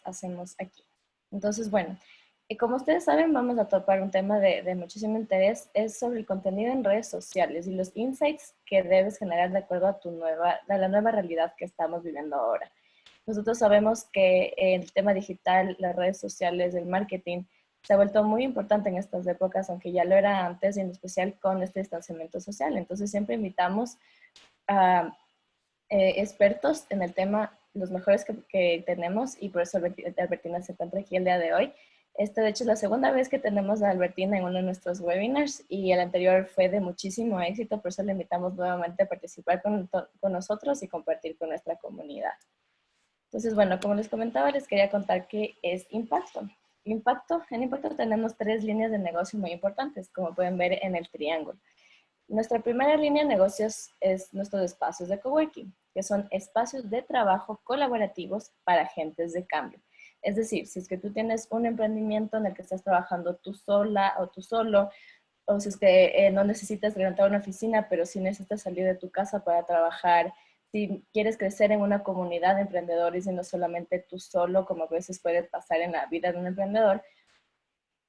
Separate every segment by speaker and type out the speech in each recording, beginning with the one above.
Speaker 1: hacemos aquí. Entonces, bueno, y como ustedes saben, vamos a topar un tema de muchísimo interés, es sobre el contenido en redes sociales y los insights que debes generar de acuerdo a la nueva realidad que estamos viviendo ahora. Nosotros sabemos que el tema digital, las redes sociales, el marketing, se ha vuelto muy importante en estas épocas, aunque ya lo era antes, y en especial con este distanciamiento social. Entonces siempre invitamos a expertos en el tema, los mejores que tenemos, y por eso Albertina se encuentra aquí el día de hoy. De hecho, es la segunda vez que tenemos a Albertina en uno de nuestros webinars y el anterior fue de muchísimo éxito, por eso le invitamos nuevamente a participar con nosotros y compartir con nuestra comunidad. Entonces, bueno, como les comentaba, les quería contar qué es Impacto. En Impacto tenemos 3 líneas de negocio muy importantes, como pueden ver en el triángulo. Nuestra primera línea de negocios es nuestros espacios de coworking, que son espacios de trabajo colaborativos para agentes de cambio. Es decir, si es que tú tienes un emprendimiento en el que estás trabajando tú sola o tú solo, o si es que no necesitas levantar una oficina, pero sí necesitas salir de tu casa para trabajar, si quieres crecer en una comunidad de emprendedores y no solamente tú solo, como a veces puede pasar en la vida de un emprendedor,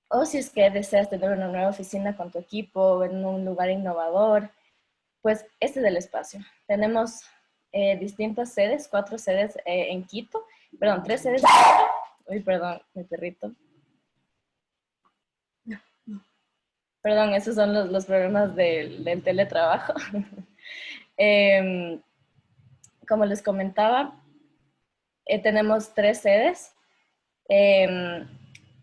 Speaker 1: o si es que deseas tener una nueva oficina con tu equipo en un lugar innovador, pues este es el espacio. Tenemos distintas sedes, 4 sedes en Quito, perdón, 3 sedes. Uy, perdón, mi perrito. Perdón, esos son los problemas del teletrabajo. Como les comentaba, tenemos 3 sedes.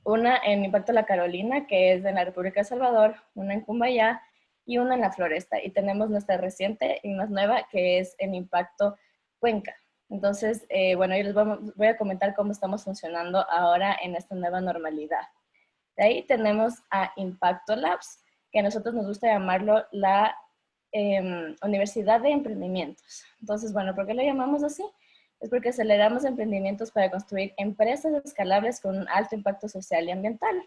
Speaker 1: Una en Impacto La Carolina, que es en la República de Salvador, una en Cumbayá y una en La Floresta. Y tenemos nuestra reciente y más nueva, que es en Impacto Cuenca. Entonces, bueno, yo les voy a comentar cómo estamos funcionando ahora en esta nueva normalidad. De ahí tenemos a Impacto Labs, que a nosotros nos gusta llamarlo la Universidad de Emprendimientos. Entonces, bueno, ¿por qué lo llamamos así? Es porque aceleramos emprendimientos para construir empresas escalables con un alto impacto social y ambiental.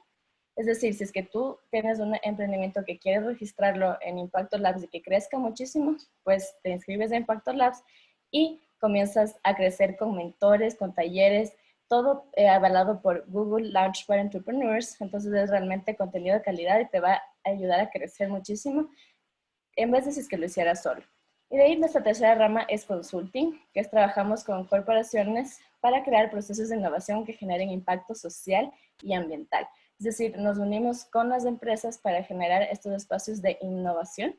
Speaker 1: Es decir, si es que tú tienes un emprendimiento que quieres registrarlo en Impacto Labs y que crezca muchísimo, pues te inscribes a Impacto Labs y comienzas a crecer con mentores, con talleres, todo avalado por Google Launchpad Entrepreneurs. Entonces es realmente contenido de calidad y te va a ayudar a crecer muchísimo en vez de si es que lo hicieras solo. Y de ahí nuestra tercera rama es consulting, que es trabajamos con corporaciones para crear procesos de innovación que generen impacto social y ambiental. Es decir, nos unimos con las empresas para generar estos espacios de innovación,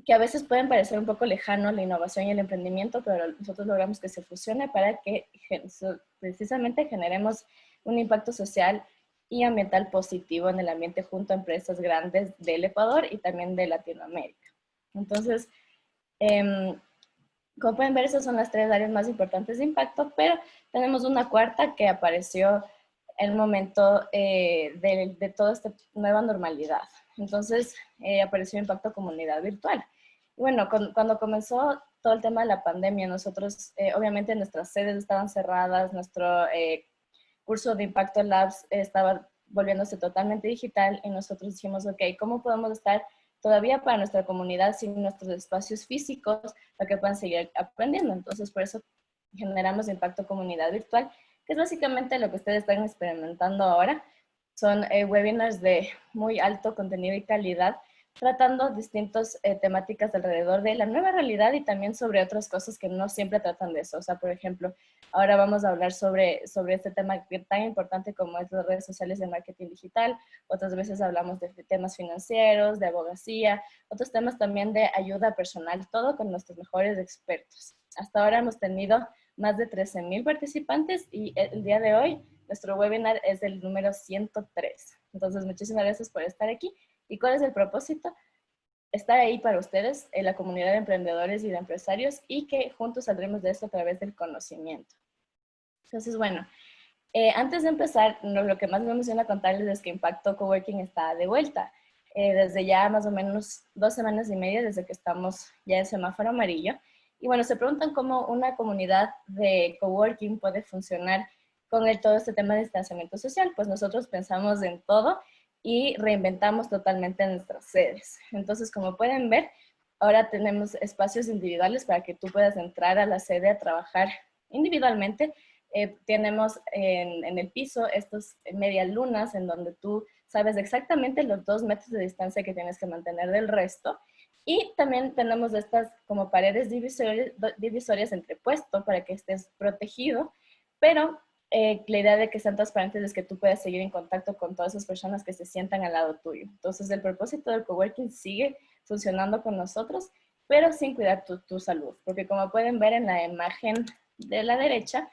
Speaker 1: que a veces pueden parecer un poco lejano la innovación y el emprendimiento, pero nosotros logramos que se fusione para que precisamente generemos un impacto social y ambiental positivo en el ambiente junto a empresas grandes del Ecuador y también de Latinoamérica. Entonces, como pueden ver, esas son las 3 áreas más importantes de impacto, pero tenemos una cuarta que apareció en el momento de toda esta nueva normalidad. Entonces, apareció Impacto Comunidad Virtual. Y bueno, cuando comenzó todo el tema de la pandemia, nosotros, obviamente nuestras sedes estaban cerradas, nuestro curso de Impacto Labs estaba volviéndose totalmente digital y nosotros dijimos, ok, ¿cómo podemos estar todavía para nuestra comunidad sin nuestros espacios físicos para que puedan seguir aprendiendo? Entonces, por eso generamos Impacto Comunidad Virtual, que es básicamente lo que ustedes están experimentando ahora. Son webinars de muy alto contenido y calidad, tratando distintas temáticas alrededor de la nueva realidad y también sobre otras cosas que no siempre tratan de eso. O sea, por ejemplo, ahora vamos a hablar sobre este tema tan importante como es las redes sociales y el marketing digital. Otras veces hablamos de temas financieros, de abogacía, otros temas también de ayuda personal, todo con nuestros mejores expertos. Hasta ahora hemos tenido más de 13,000 participantes y el día de hoy nuestro webinar es el número 103. Entonces, muchísimas gracias por estar aquí. ¿Y cuál es el propósito? Estar ahí para ustedes, en la comunidad de emprendedores y de empresarios, y que juntos saldremos de esto a través del conocimiento. Entonces, bueno, antes de empezar, lo que más me emociona contarles es que Impacto Coworking está de vuelta. Desde ya más o menos 2 semanas y media desde que estamos ya en semáforo amarillo. Y bueno, se preguntan cómo una comunidad de coworking puede funcionar con todo este tema de distanciamiento social. Pues nosotros pensamos en todo y reinventamos totalmente nuestras sedes. Entonces, como pueden ver, ahora tenemos espacios individuales para que tú puedas entrar a la sede a trabajar individualmente, tenemos en el piso estos medias lunas en donde tú sabes exactamente los 2 metros de distancia que tienes que mantener del resto. Y también tenemos estas como paredes divisorias entre puesto para que estés protegido, pero la idea de que sean transparentes es que tú puedas seguir en contacto con todas esas personas que se sientan al lado tuyo. Entonces, el propósito del coworking sigue funcionando con nosotros, pero sin cuidar tu salud. Porque como pueden ver en la imagen de la derecha,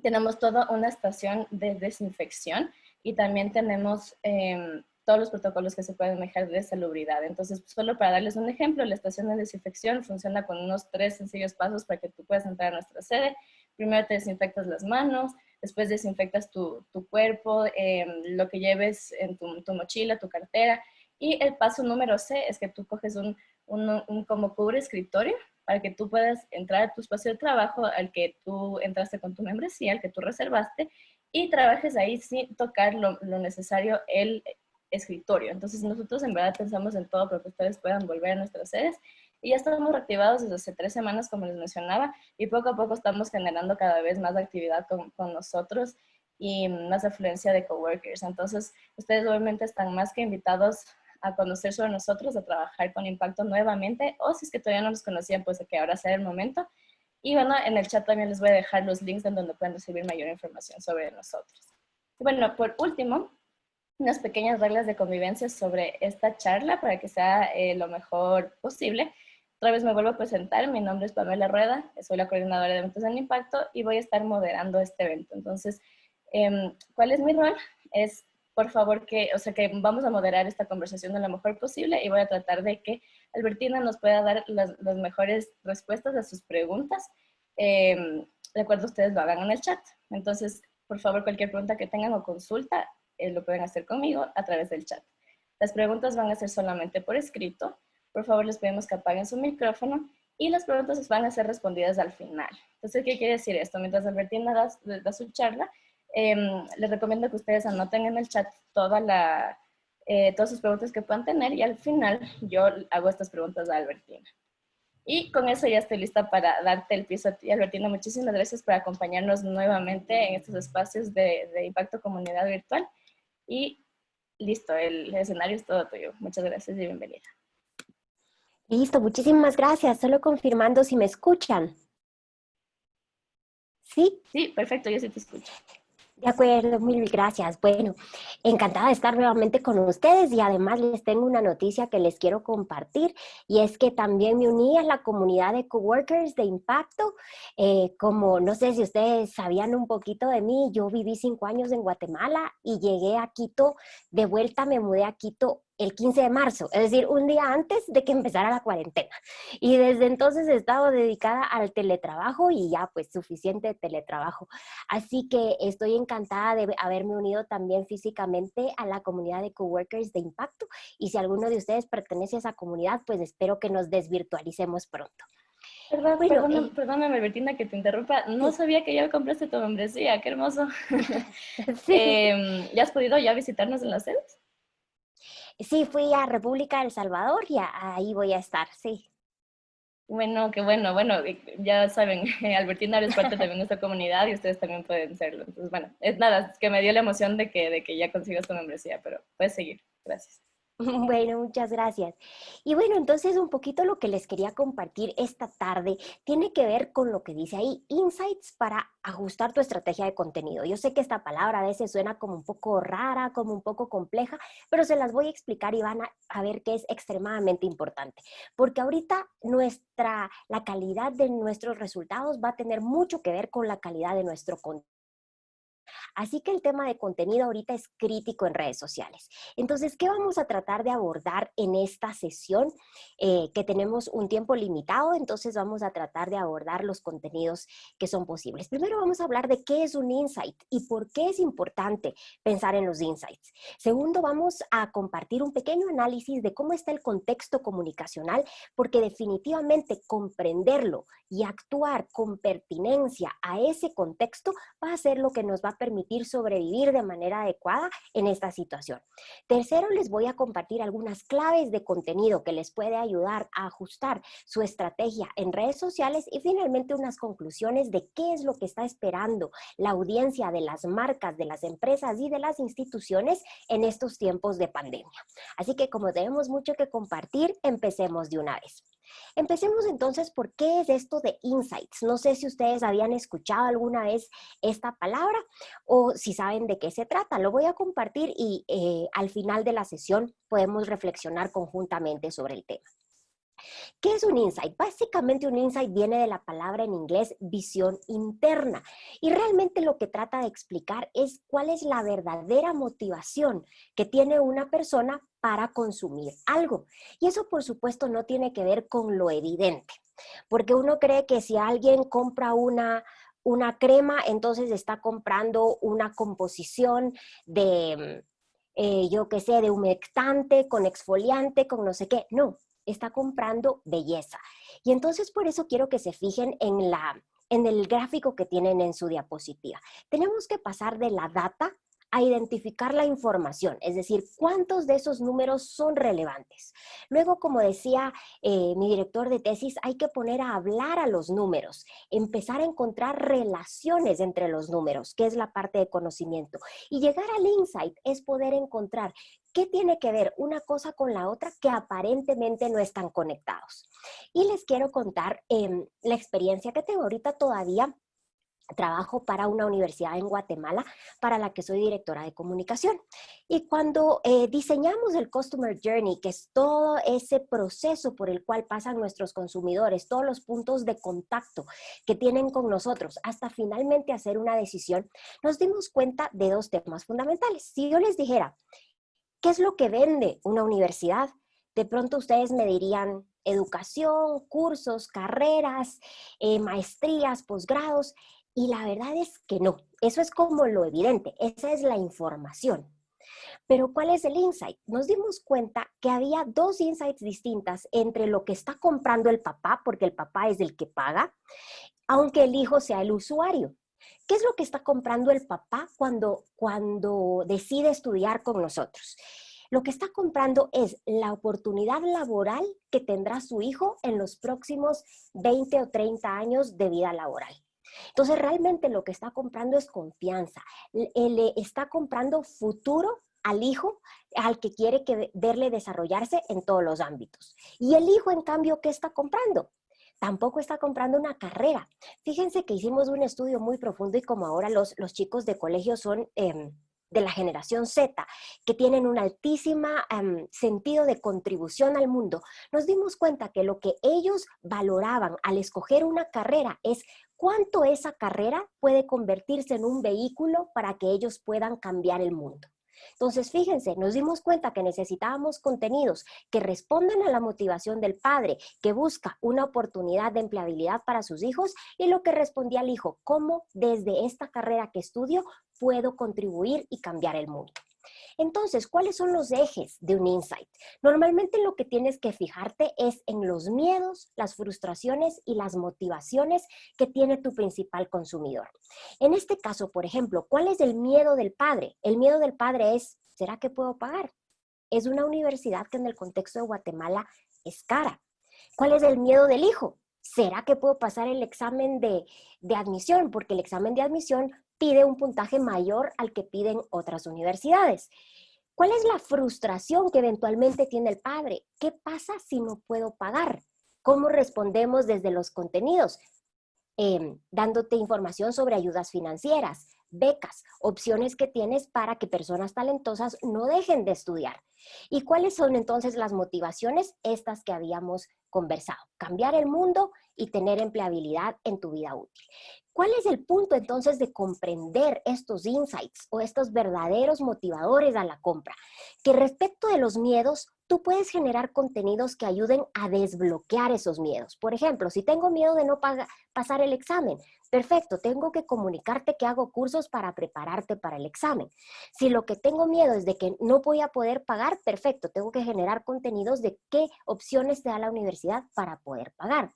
Speaker 1: tenemos toda una estación de desinfección y también tenemos todos los protocolos que se pueden manejar de salubridad. Entonces, solo para darles un ejemplo, la estación de desinfección funciona con unos 3 sencillos pasos para que tú puedas entrar a nuestra sede. Primero te desinfectas las manos, después desinfectas tu cuerpo, lo que lleves en tu mochila, tu cartera. Y el paso número C es que tú coges un como cubre escritorio para que tú puedas entrar a tu espacio de trabajo al que tú entraste con tu membresía, al que tú reservaste, y trabajes ahí sin tocar lo necesario el escritorio. Entonces nosotros en verdad pensamos en todo para que ustedes puedan volver a nuestras sedes y ya estamos reactivados desde hace 3 semanas, como les mencionaba, y poco a poco estamos generando cada vez más actividad con nosotros y más afluencia de coworkers. Entonces, ustedes obviamente están más que invitados a conocer sobre nosotros, a trabajar con Impacto nuevamente, o si es que todavía no nos conocían, pues que ahora sea el momento. Y bueno, en el chat también les voy a dejar los links en donde pueden recibir mayor información sobre nosotros. Y bueno, por último, unas pequeñas reglas de convivencia sobre esta charla para que sea lo mejor posible. Otra vez me vuelvo a presentar, mi nombre es Pamela Rueda, soy la coordinadora de eventos en Impacto y voy a estar moderando este evento. Entonces, ¿cuál es mi rol? Es, por favor, que vamos a moderar esta conversación de lo mejor posible y voy a tratar de que Albertina nos pueda dar las mejores respuestas a sus preguntas. De acuerdo, ustedes lo hagan en el chat. Entonces, por favor, cualquier pregunta que tengan o consulta, lo pueden hacer conmigo a través del chat. Las preguntas van a ser solamente por escrito. Por favor, les pedimos que apaguen su micrófono y las preguntas van a ser respondidas al final. Entonces, ¿qué quiere decir esto? Mientras Albertina da su charla, les recomiendo que ustedes anoten en el chat todas sus preguntas que puedan tener y al final yo hago estas preguntas a Albertina. Y con eso ya estoy lista para darte el piso a ti, Albertina. Muchísimas gracias por acompañarnos nuevamente en estos espacios de Impacto Comunidad Virtual. Y listo, el escenario es todo tuyo. Muchas gracias y bienvenida.
Speaker 2: Listo, muchísimas gracias. Solo confirmando si me escuchan. ¿Sí?
Speaker 1: Sí, perfecto, yo sí te escucho.
Speaker 2: De acuerdo, mil gracias. Bueno, encantada de estar nuevamente con ustedes y además les tengo una noticia que les quiero compartir y es que también me uní a la comunidad de coworkers de Impacto. Como no sé si ustedes sabían un poquito de mí, yo viví 5 años en Guatemala y llegué a Quito, de vuelta me mudé a Quito el 15 de marzo, es decir, un día antes de que empezara la cuarentena. Y desde entonces he estado dedicada al teletrabajo y ya pues suficiente teletrabajo. Así que estoy encantada de haberme unido también físicamente a la comunidad de coworkers de Impacto y si alguno de ustedes pertenece a esa comunidad, pues espero que nos desvirtualicemos pronto. Bueno,
Speaker 1: perdóname, Albertina, que te interrumpa. No
Speaker 2: sí.
Speaker 1: sabía que ya compraste tu membresía. Qué hermoso.
Speaker 2: Sí.
Speaker 1: ¿Ya has podido ya visitarnos en las sedes?
Speaker 2: Sí, fui a República del Salvador y ahí voy a estar, sí.
Speaker 1: Bueno, qué bueno. Bueno, ya saben, Albertina es parte también de nuestra comunidad y ustedes también pueden serlo. Entonces, bueno, es nada, es que me dio la emoción de que ya consigas tu membresía, pero puedes seguir. Gracias.
Speaker 2: Bueno, muchas gracias. Y bueno, entonces un poquito lo que les quería compartir esta tarde tiene que ver con lo que dice ahí, insights para ajustar tu estrategia de contenido. Yo sé que esta palabra a veces suena como un poco rara, como un poco compleja, pero se las voy a explicar y van a ver que es extremadamente importante, porque ahorita la calidad de nuestros resultados va a tener mucho que ver con la calidad de nuestro contenido. Así que el tema de contenido ahorita es crítico en redes sociales. Entonces, ¿qué vamos a tratar de abordar en esta sesión? Que tenemos un tiempo limitado, entonces vamos a tratar de abordar los contenidos que son posibles. Primero vamos a hablar de qué es un insight y por qué es importante pensar en los insights. Segundo, vamos a compartir un pequeño análisis de cómo está el contexto comunicacional, porque definitivamente comprenderlo y actuar con pertinencia a ese contexto va a ser lo que nos va a a permitir sobrevivir de manera adecuada en esta situación. Tercero, les voy a compartir algunas claves de contenido que les puede ayudar a ajustar su estrategia en redes sociales y finalmente unas conclusiones de qué es lo que está esperando la audiencia de las marcas, de las empresas y de las instituciones en estos tiempos de pandemia. Así que como tenemos mucho que compartir, empecemos de una vez. Empecemos entonces por qué es esto de insights. No sé si ustedes habían escuchado alguna vez esta palabra o si saben de qué se trata. Lo voy a compartir y al final de la sesión podemos reflexionar conjuntamente sobre el tema. ¿Qué es un insight? Básicamente un insight viene de la palabra en inglés visión interna y realmente lo que trata de explicar es cuál es la verdadera motivación que tiene una persona para consumir algo. Y eso por supuesto no tiene que ver con lo evidente, porque uno cree que si alguien compra una crema, entonces está comprando una composición de, yo qué sé, de humectante, con exfoliante, con no sé qué. No, está comprando belleza. Y entonces por eso quiero que se fijen en el gráfico que tienen en su diapositiva. Tenemos que pasar de la data a identificar la información, es decir, cuántos de esos números son relevantes. Luego, como decía mi director de tesis, hay que poner a hablar a los números, empezar a encontrar relaciones entre los números, que es la parte de conocimiento. Y llegar al insight es poder encontrar qué tiene que ver una cosa con la otra que aparentemente no están conectados. Y les quiero contar la experiencia que tengo ahorita todavía. Trabajo para una universidad en Guatemala para la que soy directora de comunicación. Y cuando diseñamos el Customer Journey, que es todo ese proceso por el cual pasan nuestros consumidores, todos los puntos de contacto que tienen con nosotros, hasta finalmente hacer una decisión, nos dimos cuenta de dos temas fundamentales. Si yo les dijera, ¿qué es lo que vende una universidad? De pronto ustedes me dirían educación, cursos, carreras, maestrías, posgrados. Y la verdad es que no, eso es como lo evidente, esa es la información. Pero ¿cuál es el insight? Nos dimos cuenta que había dos insights distintas entre lo que está comprando el papá, porque el papá es el que paga, aunque el hijo sea el usuario. ¿Qué es lo que está comprando el papá cuando decide estudiar con nosotros? Lo que está comprando es la oportunidad laboral que tendrá su hijo en los próximos 20 o 30 años de vida laboral. Entonces, realmente lo que está comprando es confianza. Le está comprando futuro al hijo, al que quiere verle desarrollarse en todos los ámbitos. Y el hijo, en cambio, ¿qué está comprando? Tampoco está comprando una carrera. Fíjense que hicimos un estudio muy profundo y como ahora los chicos de colegio son de la generación Z, que tienen un altísimo sentido de contribución al mundo, nos dimos cuenta que lo que ellos valoraban al escoger una carrera es cuánto esa carrera puede convertirse en un vehículo para que ellos puedan cambiar el mundo. Entonces, fíjense, nos dimos cuenta que necesitábamos contenidos que respondan a la motivación del padre, que busca una oportunidad de empleabilidad para sus hijos, y lo que respondía al hijo, cómo desde esta carrera que estudio puedo contribuir y cambiar el mundo. Entonces, ¿cuáles son los ejes de un insight? Normalmente lo que tienes que fijarte es en los miedos, las frustraciones y las motivaciones que tiene tu principal consumidor. En este caso, por ejemplo, ¿cuál es el miedo del padre? El miedo del padre es, ¿será que puedo pagar? Es una universidad que en el contexto de Guatemala es cara. ¿Cuál es el miedo del hijo? ¿Será que puedo pasar el examen de admisión? Porque el examen de admisión pide un puntaje mayor al que piden otras universidades. ¿Cuál es la frustración que eventualmente tiene el padre? ¿Qué pasa si no puedo pagar? ¿Cómo respondemos desde los contenidos? Dándote información sobre ayudas financieras, becas, opciones que tienes para que personas talentosas no dejen de estudiar. ¿Y cuáles son entonces las motivaciones? Estas que habíamos conversado. Cambiar el mundo y tener empleabilidad en tu vida útil. ¿Cuál es el punto entonces de comprender estos insights o estos verdaderos motivadores a la compra? Que respecto de los miedos, tú puedes generar contenidos que ayuden a desbloquear esos miedos. Por ejemplo, si tengo miedo de no pasar el examen, perfecto, tengo que comunicarte que hago cursos para prepararte para el examen. Si lo que tengo miedo es de que no voy a poder pagar, perfecto, tengo que generar contenidos de qué opciones te da la universidad para poder pagar.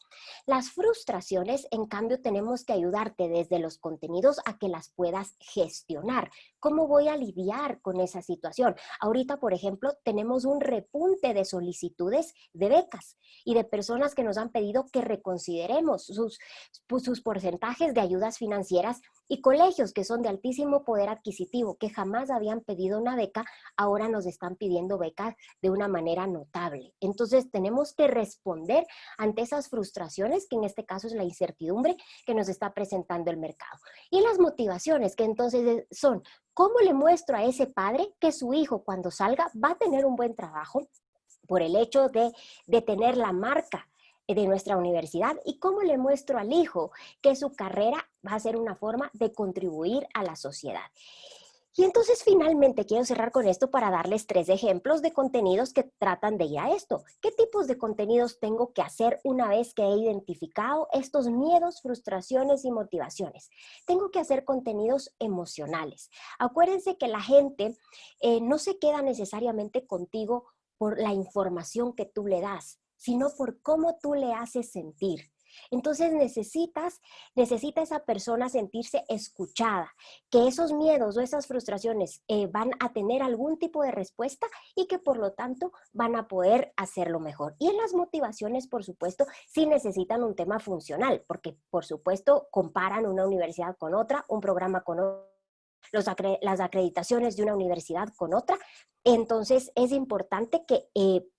Speaker 2: Las frustraciones, en cambio, tenemos que ayudarte desde los contenidos a que las puedas gestionar. ¿Cómo voy a lidiar con esa situación? Ahorita, por ejemplo, tenemos un repunte de solicitudes de becas y de personas que nos han pedido que reconsideremos sus porcentajes de ayudas financieras, y colegios que son de altísimo poder adquisitivo, que jamás habían pedido una beca, ahora nos están pidiendo becas de una manera notable. Entonces tenemos que responder ante esas frustraciones, que en este caso es la incertidumbre que nos está presentando el mercado. Y las motivaciones, que entonces son: ¿cómo le muestro a ese padre que su hijo cuando salga va a tener un buen trabajo por el hecho de tener la marca de nuestra universidad? ¿Y cómo le muestro al hijo que su carrera va a ser una forma de contribuir a la sociedad? Y entonces finalmente quiero cerrar con esto para darles 3 ejemplos de contenidos que tratan de ir a esto. ¿Qué tipos de contenidos tengo que hacer una vez que he identificado estos miedos, frustraciones y motivaciones? Tengo que hacer contenidos emocionales. Acuérdense que la gente no se queda necesariamente contigo por la información que tú le das, sino por cómo tú le haces sentir. Entonces necesita esa persona sentirse escuchada, que esos miedos o esas frustraciones van a tener algún tipo de respuesta y que por lo tanto van a poder hacerlo mejor. Y en las motivaciones, por supuesto, sí necesitan un tema funcional, porque por supuesto comparan una universidad con otra, un programa con otro, las acreditaciones de una universidad con otra. Entonces es importante que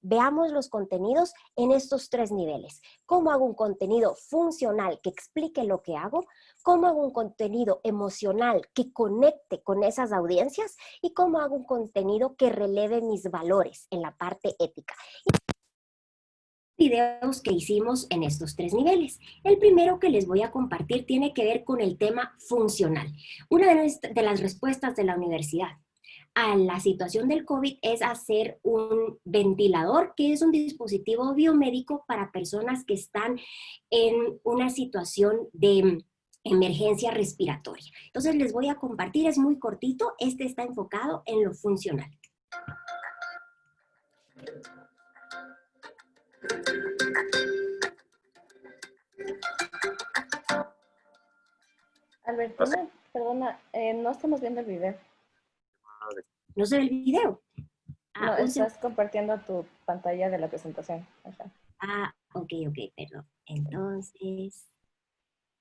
Speaker 2: veamos los contenidos en estos 3 niveles. ¿Cómo hago un contenido funcional que explique lo que hago? ¿Cómo hago un contenido emocional que conecte con esas audiencias? ¿Y cómo hago un contenido que releve mis valores en la parte ética? Videos que hicimos en estos 3 niveles. El primero que les voy a compartir tiene que ver con el tema funcional. Una de las respuestas de la universidad a la situación del COVID es hacer un ventilador, que es un dispositivo biomédico para personas que están en una situación de emergencia respiratoria. Entonces les voy a compartir, es muy cortito, este está enfocado en lo funcional.
Speaker 1: Albertina, perdona, no estamos viendo el video.
Speaker 2: ¿No se ve el video?
Speaker 1: No, estás compartiendo tu pantalla de la presentación. Ajá.
Speaker 2: Ok, perdón. Entonces,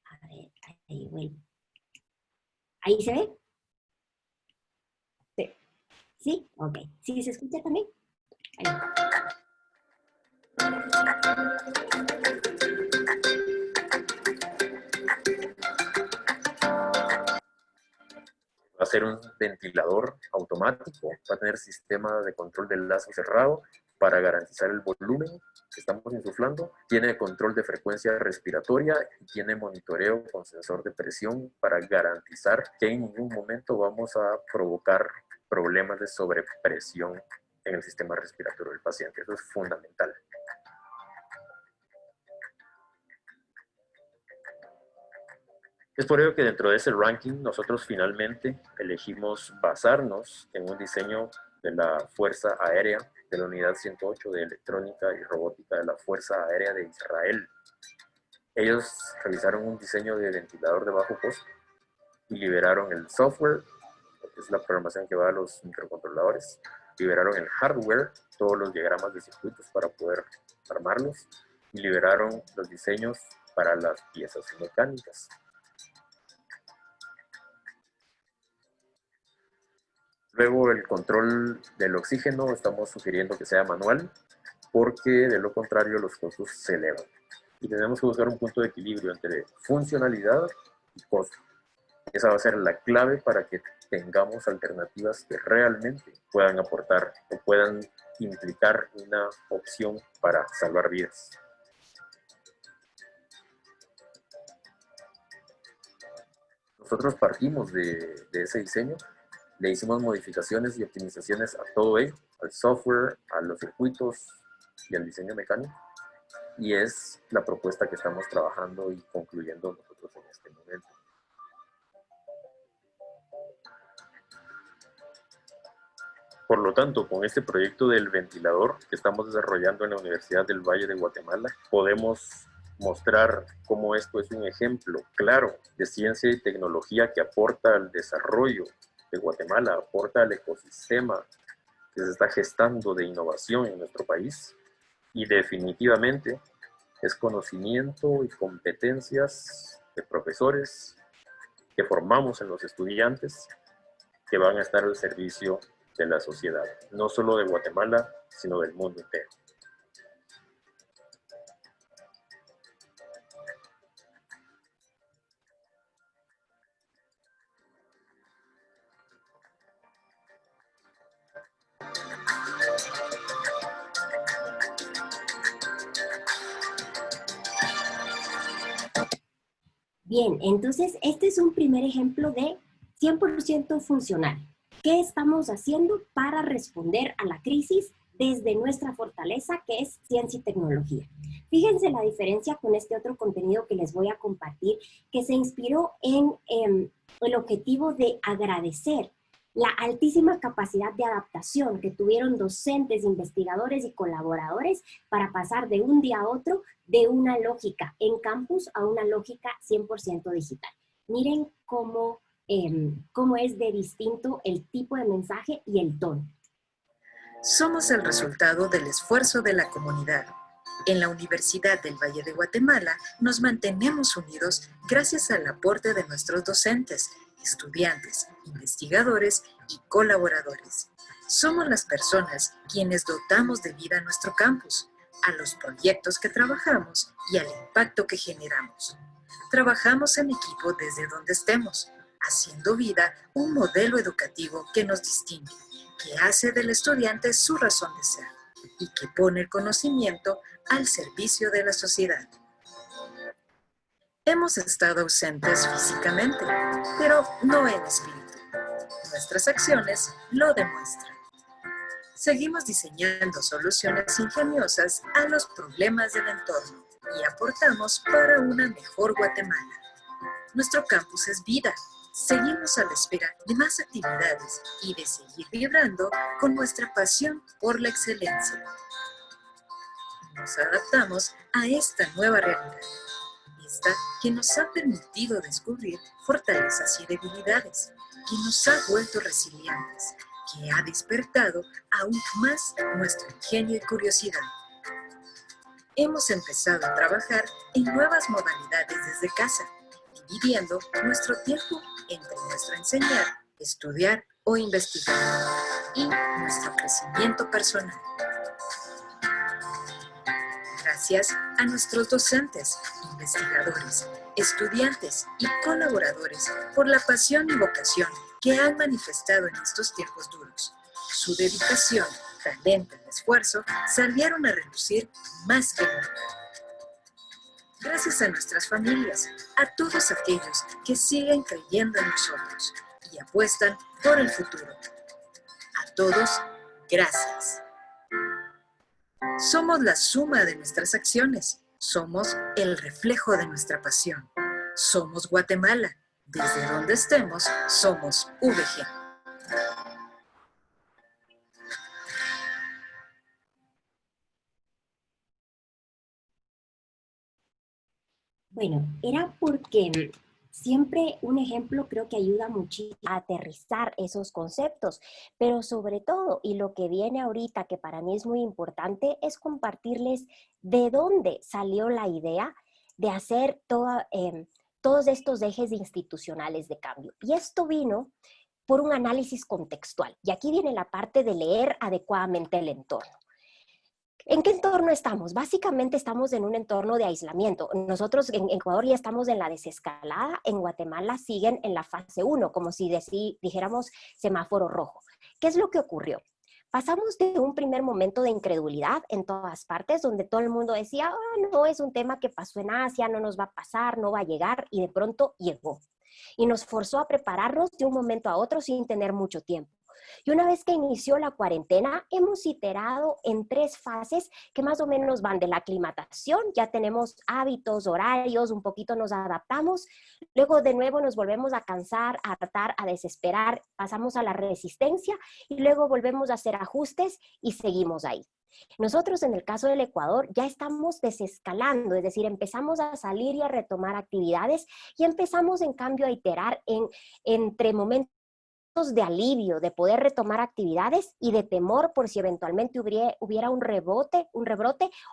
Speaker 2: a ver, ahí vuelvo. ¿Ahí se ve?
Speaker 1: Sí.
Speaker 2: ¿Sí? Ok. ¿Sí se escucha también? Ahí.
Speaker 3: Va a ser un ventilador automático, va a tener sistema de control del lazo cerrado para garantizar el volumen que estamos insuflando, tiene control de frecuencia respiratoria y tiene monitoreo con sensor de presión para garantizar que en ningún momento vamos a provocar problemas de sobrepresión en el sistema respiratorio del paciente. Eso es fundamental. Es por ello que dentro de ese ranking nosotros finalmente elegimos basarnos en un diseño de la Fuerza Aérea de la Unidad 108 de Electrónica y Robótica de la Fuerza Aérea de Israel. Ellos realizaron un diseño de ventilador de bajo costo y liberaron el software, que es la programación que va a los microcontroladores, liberaron el hardware, todos los diagramas de circuitos para poder armarlos, y liberaron los diseños para las piezas mecánicas. Luego el control del oxígeno estamos sugiriendo que sea manual, porque de lo contrario los costos se elevan. Y tenemos que buscar un punto de equilibrio entre funcionalidad y costo. Esa va a ser la clave para que tengamos alternativas que realmente puedan aportar o puedan implicar una opción para salvar vidas. Nosotros partimos de ese diseño. Le hicimos modificaciones y optimizaciones a todo ello, al software, a los circuitos y al diseño mecánico. Y es la propuesta que estamos trabajando y concluyendo nosotros en este momento. Por lo tanto, con este proyecto del ventilador que estamos desarrollando en la Universidad del Valle de Guatemala, podemos mostrar cómo esto es un ejemplo claro de ciencia y tecnología que aporta al desarrollo de Guatemala, aporta al ecosistema que se está gestando de innovación en nuestro país, y definitivamente es conocimiento y competencias de profesores que formamos en los estudiantes que van a estar al servicio de la sociedad, no solo de Guatemala, sino del mundo entero.
Speaker 2: Bien, entonces este es un primer ejemplo de 100% funcional. ¿Qué estamos haciendo para responder a la crisis desde nuestra fortaleza, que es ciencia y tecnología? Fíjense la diferencia con este otro contenido que les voy a compartir, que se inspiró en el objetivo de agradecer la altísima capacidad de adaptación que tuvieron docentes, investigadores y colaboradores para pasar de un día a otro de una lógica en campus a una lógica 100% digital. Miren cómo es de distinto el tipo de mensaje y el tono.
Speaker 4: Somos el resultado del esfuerzo de la comunidad. En la Universidad del Valle de Guatemala nos mantenemos unidos gracias al aporte de nuestros docentes, estudiantes, investigadores y colaboradores. Somos las personas quienes dotamos de vida a nuestro campus, a los proyectos que trabajamos y al impacto que generamos. Trabajamos en equipo desde donde estemos, haciendo vida un modelo educativo que nos distingue, que hace del estudiante su razón de ser y que pone el conocimiento al servicio de la sociedad. Hemos estado ausentes físicamente, pero no en espíritu. Nuestras acciones lo demuestran. Seguimos diseñando soluciones ingeniosas a los problemas del entorno y aportamos para una mejor Guatemala. Nuestro campus es vida. Seguimos a la espera de más actividades y de seguir vibrando con nuestra pasión por la excelencia. Nos adaptamos a esta nueva realidad, esta que nos ha permitido descubrir fortalezas y debilidades, que nos ha vuelto resilientes, que ha despertado aún más nuestro ingenio y curiosidad. Hemos empezado a trabajar en nuevas modalidades desde casa, dividiendo nuestro tiempo entre nuestro enseñar, estudiar o investigar y nuestro crecimiento personal. Gracias a nuestros docentes, investigadores, estudiantes y colaboradores por la pasión y vocación que han manifestado en estos tiempos duros. Su dedicación, talento y esfuerzo salieron a relucir más que nunca. Gracias a nuestras familias, a todos aquellos que siguen creyendo en nosotros y apuestan por el futuro. A todos, gracias. Somos la suma de nuestras acciones. Somos el reflejo de nuestra pasión. Somos Guatemala. Desde donde estemos, somos VG.
Speaker 2: Bueno, era porque siempre un ejemplo creo que ayuda muchísimo a aterrizar esos conceptos, pero sobre todo, y lo que viene ahorita que para mí es muy importante, es compartirles de dónde salió la idea de hacer todos estos ejes institucionales de cambio. Y esto vino por un análisis contextual. Y aquí viene la parte de leer adecuadamente el entorno. ¿En qué entorno estamos? Básicamente estamos en un entorno de aislamiento. Nosotros en Ecuador ya estamos en la desescalada, en Guatemala siguen en la fase 1, como si dijéramos semáforo rojo. ¿Qué es lo que ocurrió? Pasamos de un primer momento de incredulidad en todas partes, donde todo el mundo decía, no, es un tema que pasó en Asia, no nos va a pasar, no va a llegar, y de pronto llegó. Y nos forzó a prepararnos de un momento a otro sin tener mucho tiempo. Y una vez que inició la cuarentena, hemos iterado en 3 fases que más o menos van de la aclimatación, ya tenemos hábitos, horarios, un poquito nos adaptamos, luego de nuevo nos volvemos a cansar, a hartar, a desesperar, pasamos a la resistencia y luego volvemos a hacer ajustes y seguimos ahí. Nosotros en el caso del Ecuador ya estamos desescalando, es decir, empezamos a salir y a retomar actividades y empezamos en cambio a iterar entre momentos de alivio, de poder retomar actividades y de temor por si eventualmente hubiera un rebrote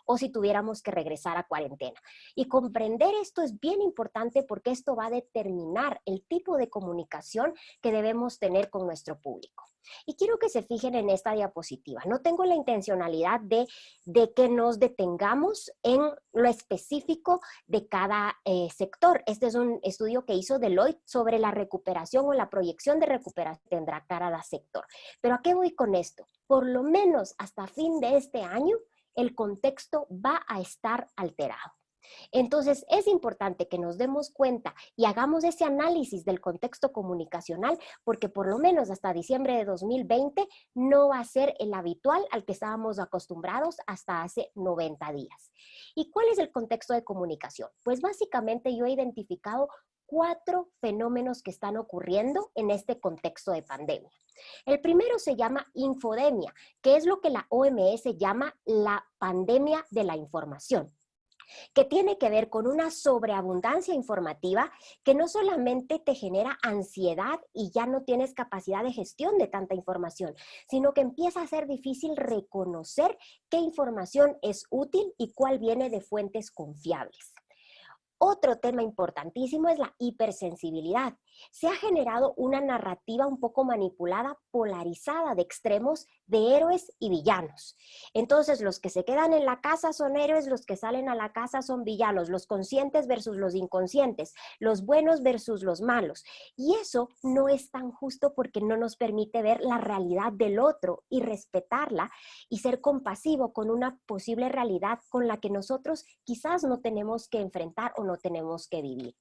Speaker 2: o si tuviéramos que regresar a cuarentena. Y comprender esto es bien importante porque esto va a determinar el tipo de comunicación que debemos tener con nuestro público. Y quiero que se fijen en esta diapositiva. No tengo la intencionalidad de que nos detengamos en lo específico de cada sector. Este es un estudio que hizo Deloitte sobre la recuperación o la proyección de recuperación que tendrá cada sector. Pero ¿a qué voy con esto? Por lo menos hasta fin de este año, el contexto va a estar alterado. Entonces, es importante que nos demos cuenta y hagamos ese análisis del contexto comunicacional, porque por lo menos hasta diciembre de 2020 no va a ser el habitual al que estábamos acostumbrados hasta hace 90 días. ¿Y cuál es el contexto de comunicación? Pues básicamente yo he identificado 4 fenómenos que están ocurriendo en este contexto de pandemia. El primero se llama infodemia, que es lo que la OMS llama la pandemia de la información, que tiene que ver con una sobreabundancia informativa que no solamente te genera ansiedad y ya no tienes capacidad de gestión de tanta información, sino que empieza a ser difícil reconocer qué información es útil y cuál viene de fuentes confiables. Otro tema importantísimo es la hipersensibilidad. Se ha generado una narrativa un poco manipulada, polarizada de extremos de héroes y villanos. Entonces, los que se quedan en la casa son héroes, los que salen a la casa son villanos, los conscientes versus los inconscientes, los buenos versus los malos. Y eso no es tan justo porque no nos permite ver la realidad del otro y respetarla y ser compasivo con una posible realidad con la que nosotros quizás no tenemos que enfrentar o no tenemos que vivir.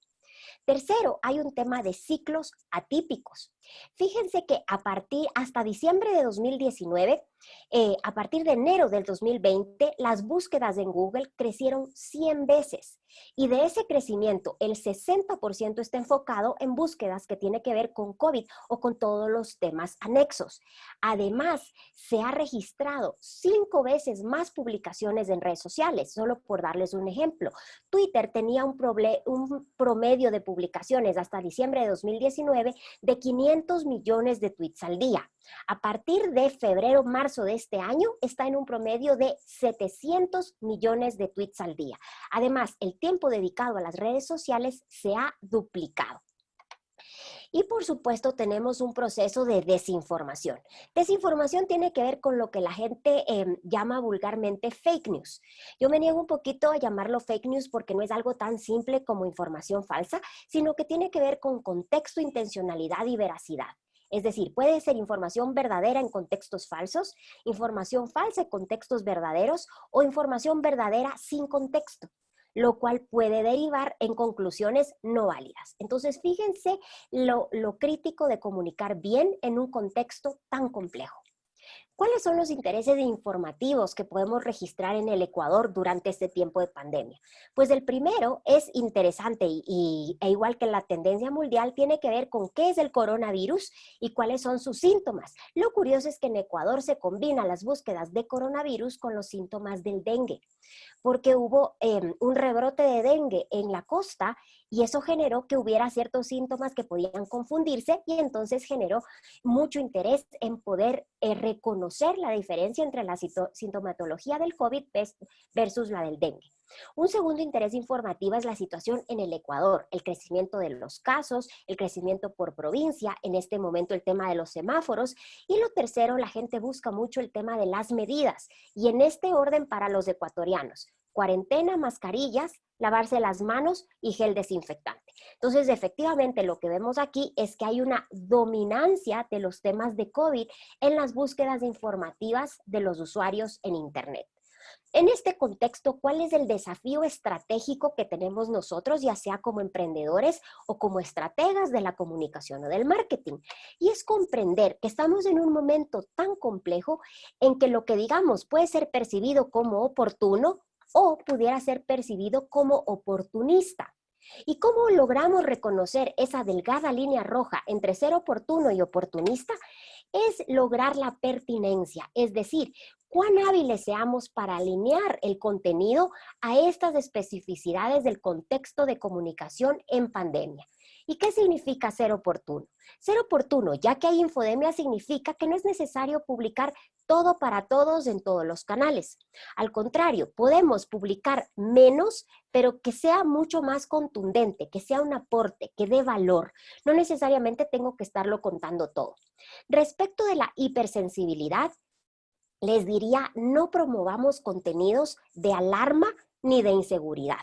Speaker 2: Tercero, hay un tema de ciclos atípicos. Fíjense que hasta diciembre de 2019, a partir de enero del 2020, las búsquedas en Google crecieron 100 veces. Y de ese crecimiento, el 60% está enfocado en búsquedas que tienen que ver con COVID o con todos los temas anexos. Además, se ha registrado 5 veces más publicaciones en redes sociales, solo por darles un ejemplo. Twitter tenía un promedio de publicaciones hasta diciembre de 2019 de 500 millones de tweets al día. A partir de febrero, marzo de este año, está en un promedio de 700 millones de tweets al día. Además, el tiempo dedicado a las redes sociales se ha duplicado. Y por supuesto tenemos un proceso de desinformación. Desinformación tiene que ver con lo que la gente llama vulgarmente fake news. Yo me niego un poquito a llamarlo fake news porque no es algo tan simple como información falsa, sino que tiene que ver con contexto, intencionalidad y veracidad. Es decir, puede ser información verdadera en contextos falsos, información falsa en contextos verdaderos o información verdadera sin contexto, lo cual puede derivar en conclusiones no válidas. Entonces, fíjense lo crítico de comunicar bien en un contexto tan complejo. ¿Cuáles son los intereses informativos que podemos registrar en el Ecuador durante este tiempo de pandemia? Pues el primero es interesante e igual que la tendencia mundial, tiene que ver con qué es el coronavirus y cuáles son sus síntomas. Lo curioso es que en Ecuador se combinan las búsquedas de coronavirus con los síntomas del dengue, porque hubo un rebrote de dengue en la costa y eso generó que hubiera ciertos síntomas que podían confundirse y entonces generó mucho interés en poder reconocer la diferencia entre la sintomatología del COVID versus la del dengue. Un segundo interés informativo es la situación en el Ecuador, el crecimiento de los casos, el crecimiento por provincia, en este momento el tema de los semáforos, y lo tercero, la gente busca mucho el tema de las medidas, y en este orden para los ecuatorianos: cuarentena, mascarillas, lavarse las manos y gel desinfectante. Entonces, efectivamente, lo que vemos aquí es que hay una dominancia de los temas de COVID en las búsquedas informativas de los usuarios en Internet. En este contexto, ¿cuál es el desafío estratégico que tenemos nosotros, ya sea como emprendedores o como estrategas de la comunicación o del marketing? Y es comprender que estamos en un momento tan complejo en que lo que digamos puede ser percibido como oportuno o pudiera ser percibido como oportunista. ¿Y cómo logramos reconocer esa delgada línea roja entre ser oportuno y oportunista? Es lograr la pertinencia, es decir, cuán hábiles seamos para alinear el contenido a estas especificidades del contexto de comunicación en pandemia. ¿Y qué significa ser oportuno? Ser oportuno, ya que hay infodemia, significa que no es necesario publicar todo para todos en todos los canales. Al contrario, podemos publicar menos, pero que sea mucho más contundente, que sea un aporte, que dé valor. No necesariamente tengo que estarlo contando todo. Respecto de la hipersensibilidad, les diría, no promovamos contenidos de alarma ni de inseguridad,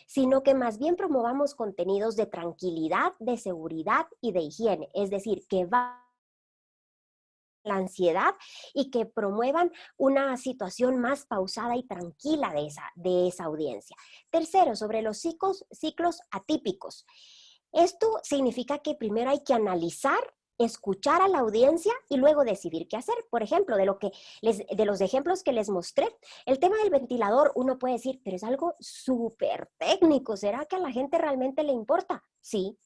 Speaker 2: sino que más bien promovamos contenidos de tranquilidad, de seguridad y de higiene, es decir, que va la ansiedad y que promuevan una situación más pausada y tranquila de esa audiencia. Tercero, sobre los ciclos atípicos. Esto significa que primero hay que analizar, escuchar a la audiencia y luego decidir qué hacer. Por ejemplo, de los ejemplos que les mostré, el tema del ventilador, uno puede decir, pero es algo súper técnico, ¿será que a la gente realmente le importa? Sí.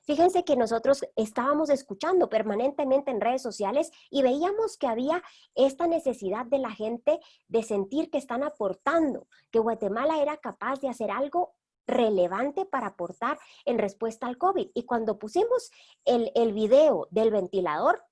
Speaker 2: Fíjense que nosotros estábamos escuchando permanentemente en redes sociales y veíamos que había esta necesidad de la gente de sentir que están aportando, que Guatemala era capaz de hacer algo relevante para aportar en respuesta al COVID. Y cuando pusimos el video del ventilador,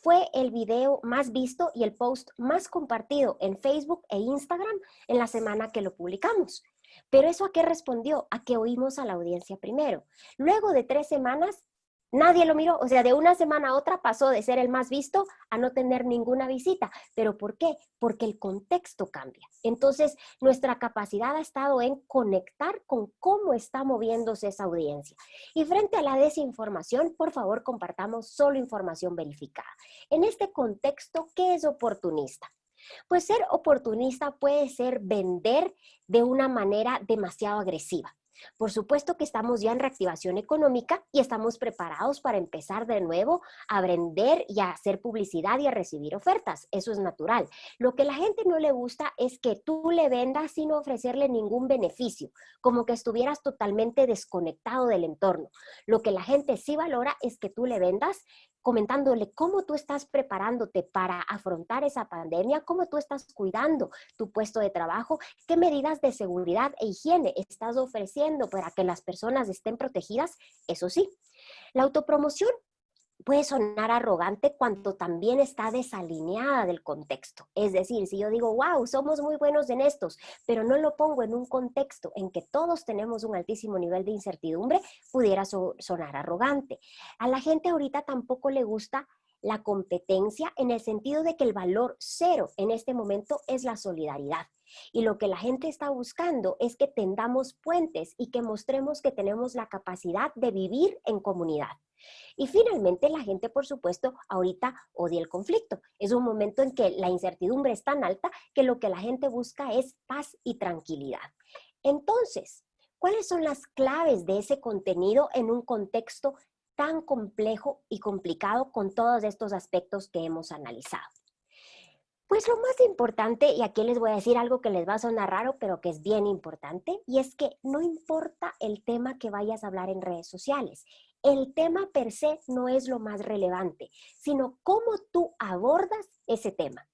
Speaker 2: fue el video más visto y el post más compartido en Facebook e Instagram en la semana que lo publicamos. ¿Pero eso a qué respondió? A que oímos a la audiencia primero. Luego de 3 semanas, nadie lo miró. O sea, de una semana a otra pasó de ser el más visto a no tener ninguna visita. ¿Pero por qué? Porque el contexto cambia. Entonces, nuestra capacidad ha estado en conectar con cómo está moviéndose esa audiencia. Y frente a la desinformación, por favor, compartamos solo información verificada. En este contexto, ¿qué es oportunista? Pues ser oportunista puede ser vender de una manera demasiado agresiva. Por supuesto que estamos ya en reactivación económica y estamos preparados para empezar de nuevo a vender y a hacer publicidad y a recibir ofertas. Eso es natural. Lo que a la gente no le gusta es que tú le vendas sin ofrecerle ningún beneficio, como que estuvieras totalmente desconectado del entorno. Lo que la gente sí valora es que tú le vendas comentándole cómo tú estás preparándote para afrontar esa pandemia, cómo tú estás cuidando tu puesto de trabajo, qué medidas de seguridad e higiene estás ofreciendo para que las personas estén protegidas. Eso sí, la autopromoción puede sonar arrogante cuando también está desalineada del contexto. Es decir, si yo digo, wow, somos muy buenos en estos, pero no lo pongo en un contexto en que todos tenemos un altísimo nivel de incertidumbre, pudiera sonar arrogante. A la gente ahorita tampoco le gusta la competencia en el sentido de que el valor cero en este momento es la solidaridad. Y lo que la gente está buscando es que tendamos puentes y que mostremos que tenemos la capacidad de vivir en comunidad. Y finalmente la gente, por supuesto, ahorita odia el conflicto. Es un momento en que la incertidumbre es tan alta que lo que la gente busca es paz y tranquilidad. Entonces, ¿cuáles son las claves de ese contenido en un contexto tan complejo y complicado con todos estos aspectos que hemos analizado? Pues lo más importante, y aquí les voy a decir algo que les va a sonar raro, pero que es bien importante, y es que no importa el tema que vayas a hablar en redes sociales. El tema per se no es lo más relevante, sino cómo tú abordas ese tema.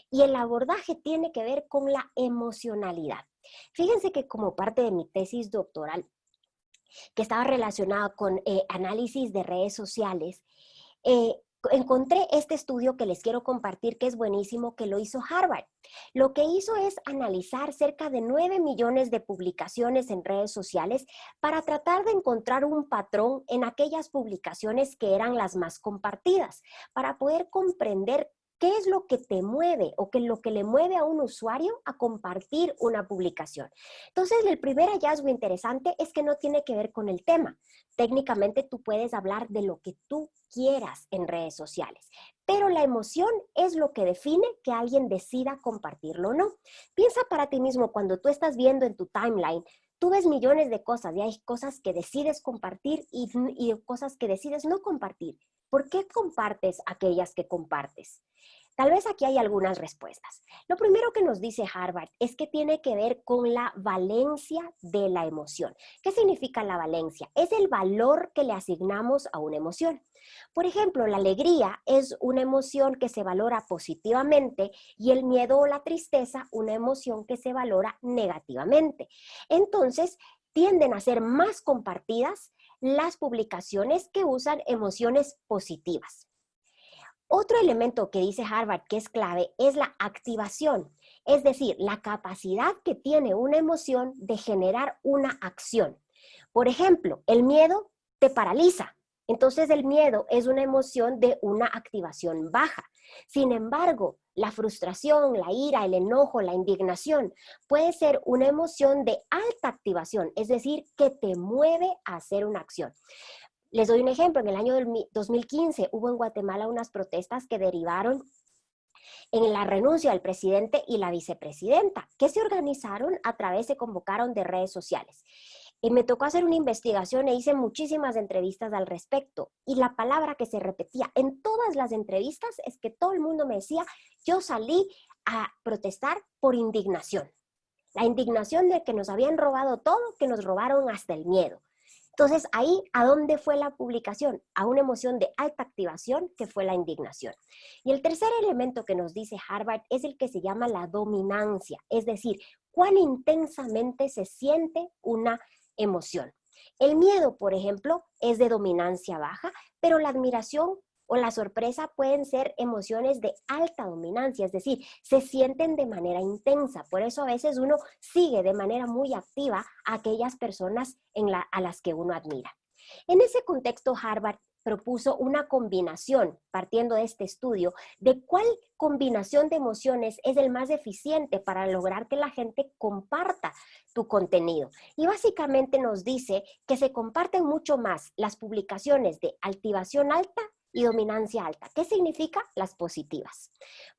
Speaker 2: Y el abordaje tiene que ver con la emocionalidad. Fíjense que como parte de mi tesis doctoral, que estaba relacionada con análisis de redes sociales, encontré este estudio que les quiero compartir, que es buenísimo, que lo hizo Harvard. Lo que hizo es analizar cerca de 9 millones de publicaciones en redes sociales para tratar de encontrar un patrón en aquellas publicaciones que eran las más compartidas, para poder comprender ¿Qué es lo que te mueve o qué es lo que le mueve a un usuario a compartir una publicación? Entonces, el primer hallazgo interesante es que no tiene que ver con el tema. Técnicamente tú puedes hablar de lo que tú quieras en redes sociales, pero la emoción es lo que define que alguien decida compartirlo o no. Piensa para ti mismo cuando tú estás viendo en tu timeline, tú ves millones de cosas y hay cosas que decides compartir y cosas que decides no compartir. ¿Por qué compartes aquellas que compartes? Tal vez aquí hay algunas respuestas. Lo primero que nos dice Harvard es que tiene que ver con la valencia de la emoción. ¿Qué significa la valencia? Es el valor que le asignamos a una emoción. Por ejemplo, la alegría es una emoción que se valora positivamente y el miedo o la tristeza una emoción que se valora negativamente. Entonces, tienden a ser más compartidas las publicaciones que usan emociones positivas. Otro elemento que dice Harvard que es clave es la activación, es decir, la capacidad que tiene una emoción de generar una acción. Por ejemplo, el miedo te paraliza, entonces el miedo es una emoción de una activación baja. Sin embargo, la frustración, la ira, el enojo, la indignación puede ser una emoción de alta activación, es decir, que te mueve a hacer una acción. Les doy un ejemplo, en el año 2015 hubo en Guatemala unas protestas que derivaron en la renuncia del presidente y la vicepresidenta, que se organizaron se convocaron de redes sociales. Y me tocó hacer una investigación e hice muchísimas entrevistas al respecto. Y la palabra que se repetía en todas las entrevistas es que todo el mundo me decía, yo salí a protestar por indignación. La indignación de que nos habían robado todo, que nos robaron hasta el miedo. Entonces, ahí, ¿a dónde fue la publicación? A una emoción de alta activación, que fue la indignación. Y el tercer elemento que nos dice Harvard es el que se llama la dominancia, es decir, cuán intensamente se siente una emoción. El miedo, por ejemplo, es de dominancia baja, pero la admiración o la sorpresa pueden ser emociones de alta dominancia, es decir, se sienten de manera intensa. Por eso a veces uno sigue de manera muy activa a aquellas personas a las que uno admira. En ese contexto, Harvard propuso una combinación, partiendo de este estudio, de cuál combinación de emociones es el más eficiente para lograr que la gente comparta tu contenido. Y básicamente nos dice que se comparten mucho más las publicaciones de activación alta y dominancia alta. ¿Qué significa? Las positivas.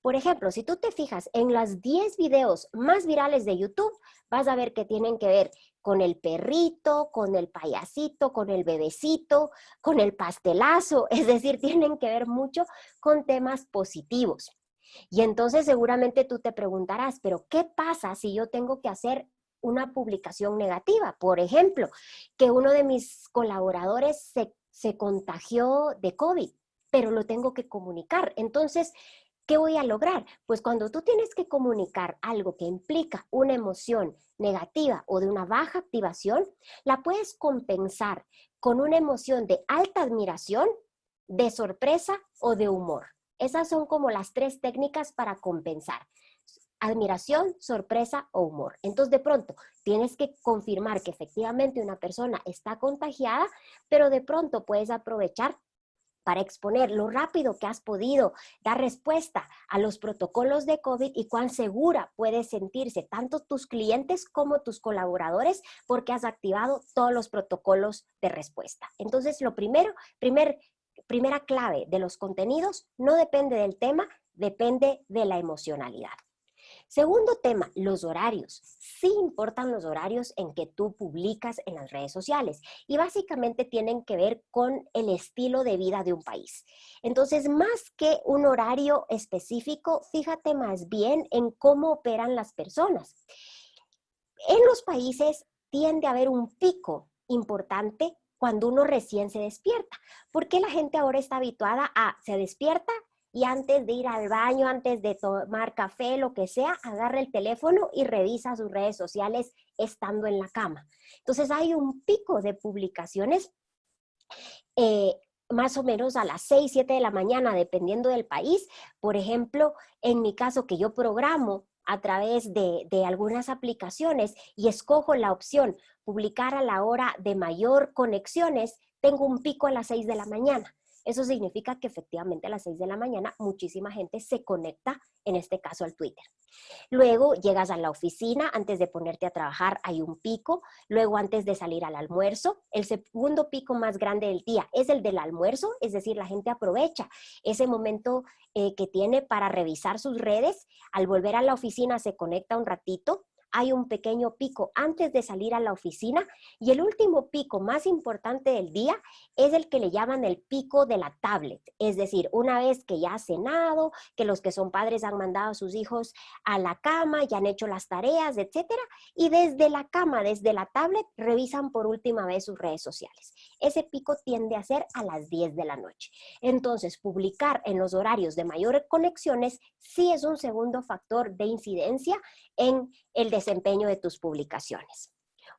Speaker 2: Por ejemplo, si tú te fijas en las 10 videos más virales de YouTube, vas a ver que tienen que ver con el perrito, con el payasito, con el bebecito, con el pastelazo, es decir, tienen que ver mucho con temas positivos. Y entonces seguramente tú te preguntarás, pero ¿qué pasa si yo tengo que hacer una publicación negativa? Por ejemplo, que uno de mis colaboradores se contagió de COVID, pero lo tengo que comunicar. Entonces, ¿qué voy a lograr? Pues cuando tú tienes que comunicar algo que implica una emoción negativa o de una baja activación, la puedes compensar con una emoción de alta admiración, de sorpresa o de humor. Esas son como las 3 técnicas para compensar. Admiración, sorpresa o humor. Entonces, de pronto, tienes que confirmar que efectivamente una persona está contagiada, pero de pronto puedes aprovechar para exponer lo rápido que has podido dar respuesta a los protocolos de COVID y cuán segura pueden sentirse tanto tus clientes como tus colaboradores porque has activado todos los protocolos de respuesta. Entonces, primera clave de los contenidos no depende del tema, depende de la emocionalidad. Segundo tema, los horarios. Sí importan los horarios en que tú publicas en las redes sociales y básicamente tienen que ver con el estilo de vida de un país. Entonces, más que un horario específico, fíjate más bien en cómo operan las personas. En los países tiende a haber un pico importante cuando uno recién se despierta. ¿Por qué la gente ahora está habituada se despierta? Y antes de ir al baño, antes de tomar café, lo que sea, agarra el teléfono y revisa sus redes sociales estando en la cama. Entonces hay un pico de publicaciones más o menos a las 6, 7 de la mañana, dependiendo del país. Por ejemplo, en mi caso que yo programo a través de algunas aplicaciones y escojo la opción publicar a la hora de mayor conexiones, tengo un pico a las 6 de la mañana. Eso significa que efectivamente a las 6 de la mañana muchísima gente se conecta, en este caso al Twitter. Luego llegas a la oficina, antes de ponerte a trabajar hay un pico, luego antes de salir al almuerzo, el segundo pico más grande del día es el del almuerzo, es decir, la gente aprovecha ese momento que tiene para revisar sus redes, al volver a la oficina se conecta un ratito, hay un pequeño pico antes de salir a la oficina y el último pico más importante del día es el que le llaman el pico de la tablet. Es decir, una vez que ya ha cenado, que los que son padres han mandado a sus hijos a la cama, ya han hecho las tareas, etcétera, y desde la cama, desde la tablet, revisan por última vez sus redes sociales. Ese pico tiende a ser a las 10 de la noche. Entonces, publicar en los horarios de mayores conexiones sí es un segundo factor de incidencia en el desempeño de tus publicaciones.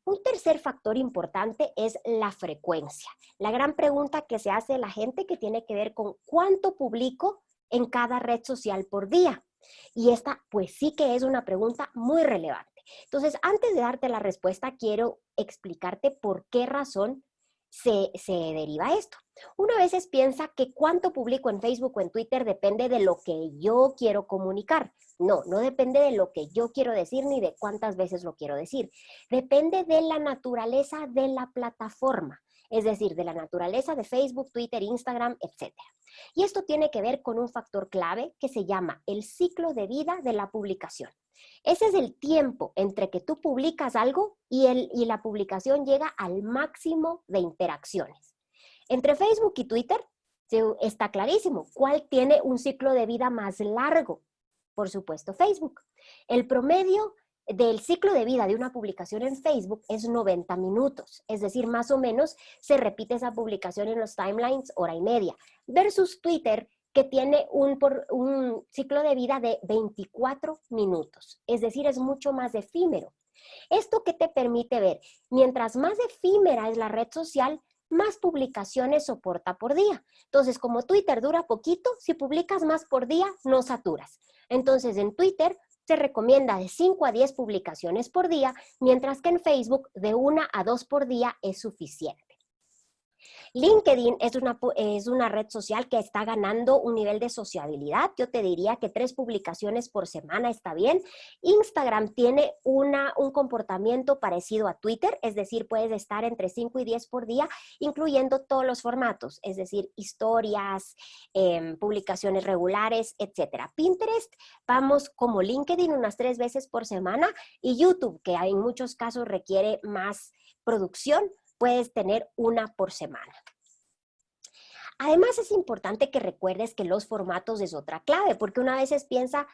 Speaker 2: Un tercer factor importante es la frecuencia. La gran pregunta que se hace la gente que tiene que ver con cuánto publico en cada red social por día. Y esta pues sí que es una pregunta muy relevante. Entonces, antes de darte la respuesta, quiero explicarte por qué razón se deriva esto. Una vez piensa que cuánto publico en Facebook o en Twitter depende de lo que yo quiero comunicar. No, no depende de lo que yo quiero decir ni de cuántas veces lo quiero decir. Depende de la naturaleza de la plataforma, es decir, de la naturaleza de Facebook, Twitter, Instagram, etc. Y esto tiene que ver con un factor clave que se llama el ciclo de vida de la publicación. Ese es el tiempo entre que tú publicas algo y la publicación llega al máximo de interacciones. Entre Facebook y Twitter está clarísimo cuál tiene un ciclo de vida más largo. Por supuesto, Facebook. El promedio del ciclo de vida de una publicación en Facebook es 90 minutos. Es decir, más o menos se repite esa publicación en los timelines hora y media. Versus Twitter, que tiene un ciclo de vida de 24 minutos. Es decir, es mucho más efímero. ¿Esto qué te permite ver? Mientras más efímera es la red social, más publicaciones soporta por día. Entonces, como Twitter dura poquito, si publicas más por día, no saturas. Entonces, en Twitter se recomienda de 5 a 10 publicaciones por día, mientras que en Facebook de 1 a 2 por día es suficiente. LinkedIn es una red social que está ganando un nivel de sociabilidad. Yo te diría que 3 publicaciones por semana está bien. Instagram tiene un comportamiento parecido a Twitter, es decir, puedes estar entre 5 y 10 por día, incluyendo todos los formatos, es decir, historias, publicaciones regulares, etc. Pinterest, vamos como LinkedIn unas 3 veces por semana y YouTube, que en muchos casos requiere más producción, puedes tener 1 por semana. Además, es importante que recuerdes que los formatos es otra clave, porque una vez piensa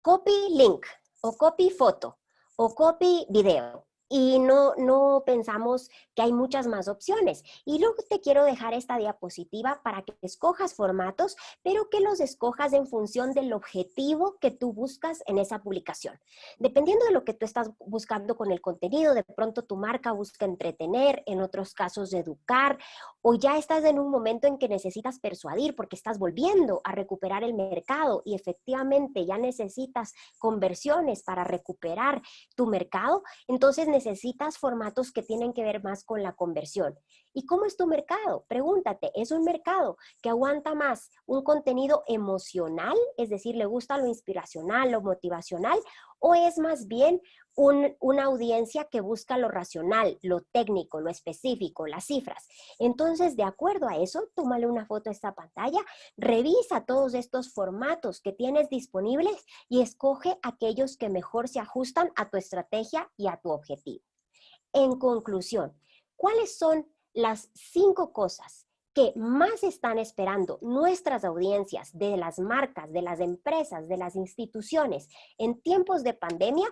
Speaker 2: copy link, o copy foto, o copy video, y no pensamos que hay muchas más opciones. Y luego te quiero dejar esta diapositiva para que escojas formatos, pero que los escojas en función del objetivo que tú buscas en esa publicación. Dependiendo de lo que tú estás buscando con el contenido, de pronto tu marca busca entretener, en otros casos educar, o ya estás en un momento en que necesitas persuadir porque estás volviendo a recuperar el mercado y efectivamente ya necesitas conversiones para recuperar tu mercado, entonces necesitas formatos que tienen que ver más con la conversión. ¿Y cómo es tu mercado? Pregúntate, ¿es un mercado que aguanta más un contenido emocional, es decir, le gusta lo inspiracional, lo motivacional, o es más bien una audiencia que busca lo racional, lo técnico, lo específico, las cifras? Entonces, de acuerdo a eso, tómale una foto a esta pantalla, revisa todos estos formatos que tienes disponibles y escoge aquellos que mejor se ajustan a tu estrategia y a tu objetivo. En conclusión, ¿cuáles son las 5 cosas que más están esperando nuestras audiencias de las marcas, de las empresas, de las instituciones en tiempos de pandemia?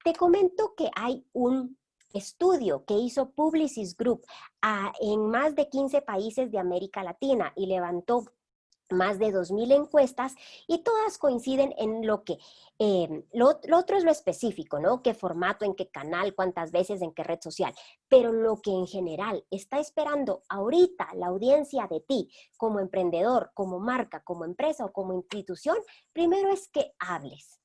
Speaker 2: Te comento que hay un estudio que hizo Publicis Group en más de 15 países de América Latina y levantó más de 2,000 encuestas y todas coinciden en lo que, lo otro es lo específico, ¿no? ¿Qué formato, en qué canal, cuántas veces, en qué red social? Pero lo que en general está esperando ahorita la audiencia de ti como emprendedor, como marca, como empresa o como institución, primero es que hables.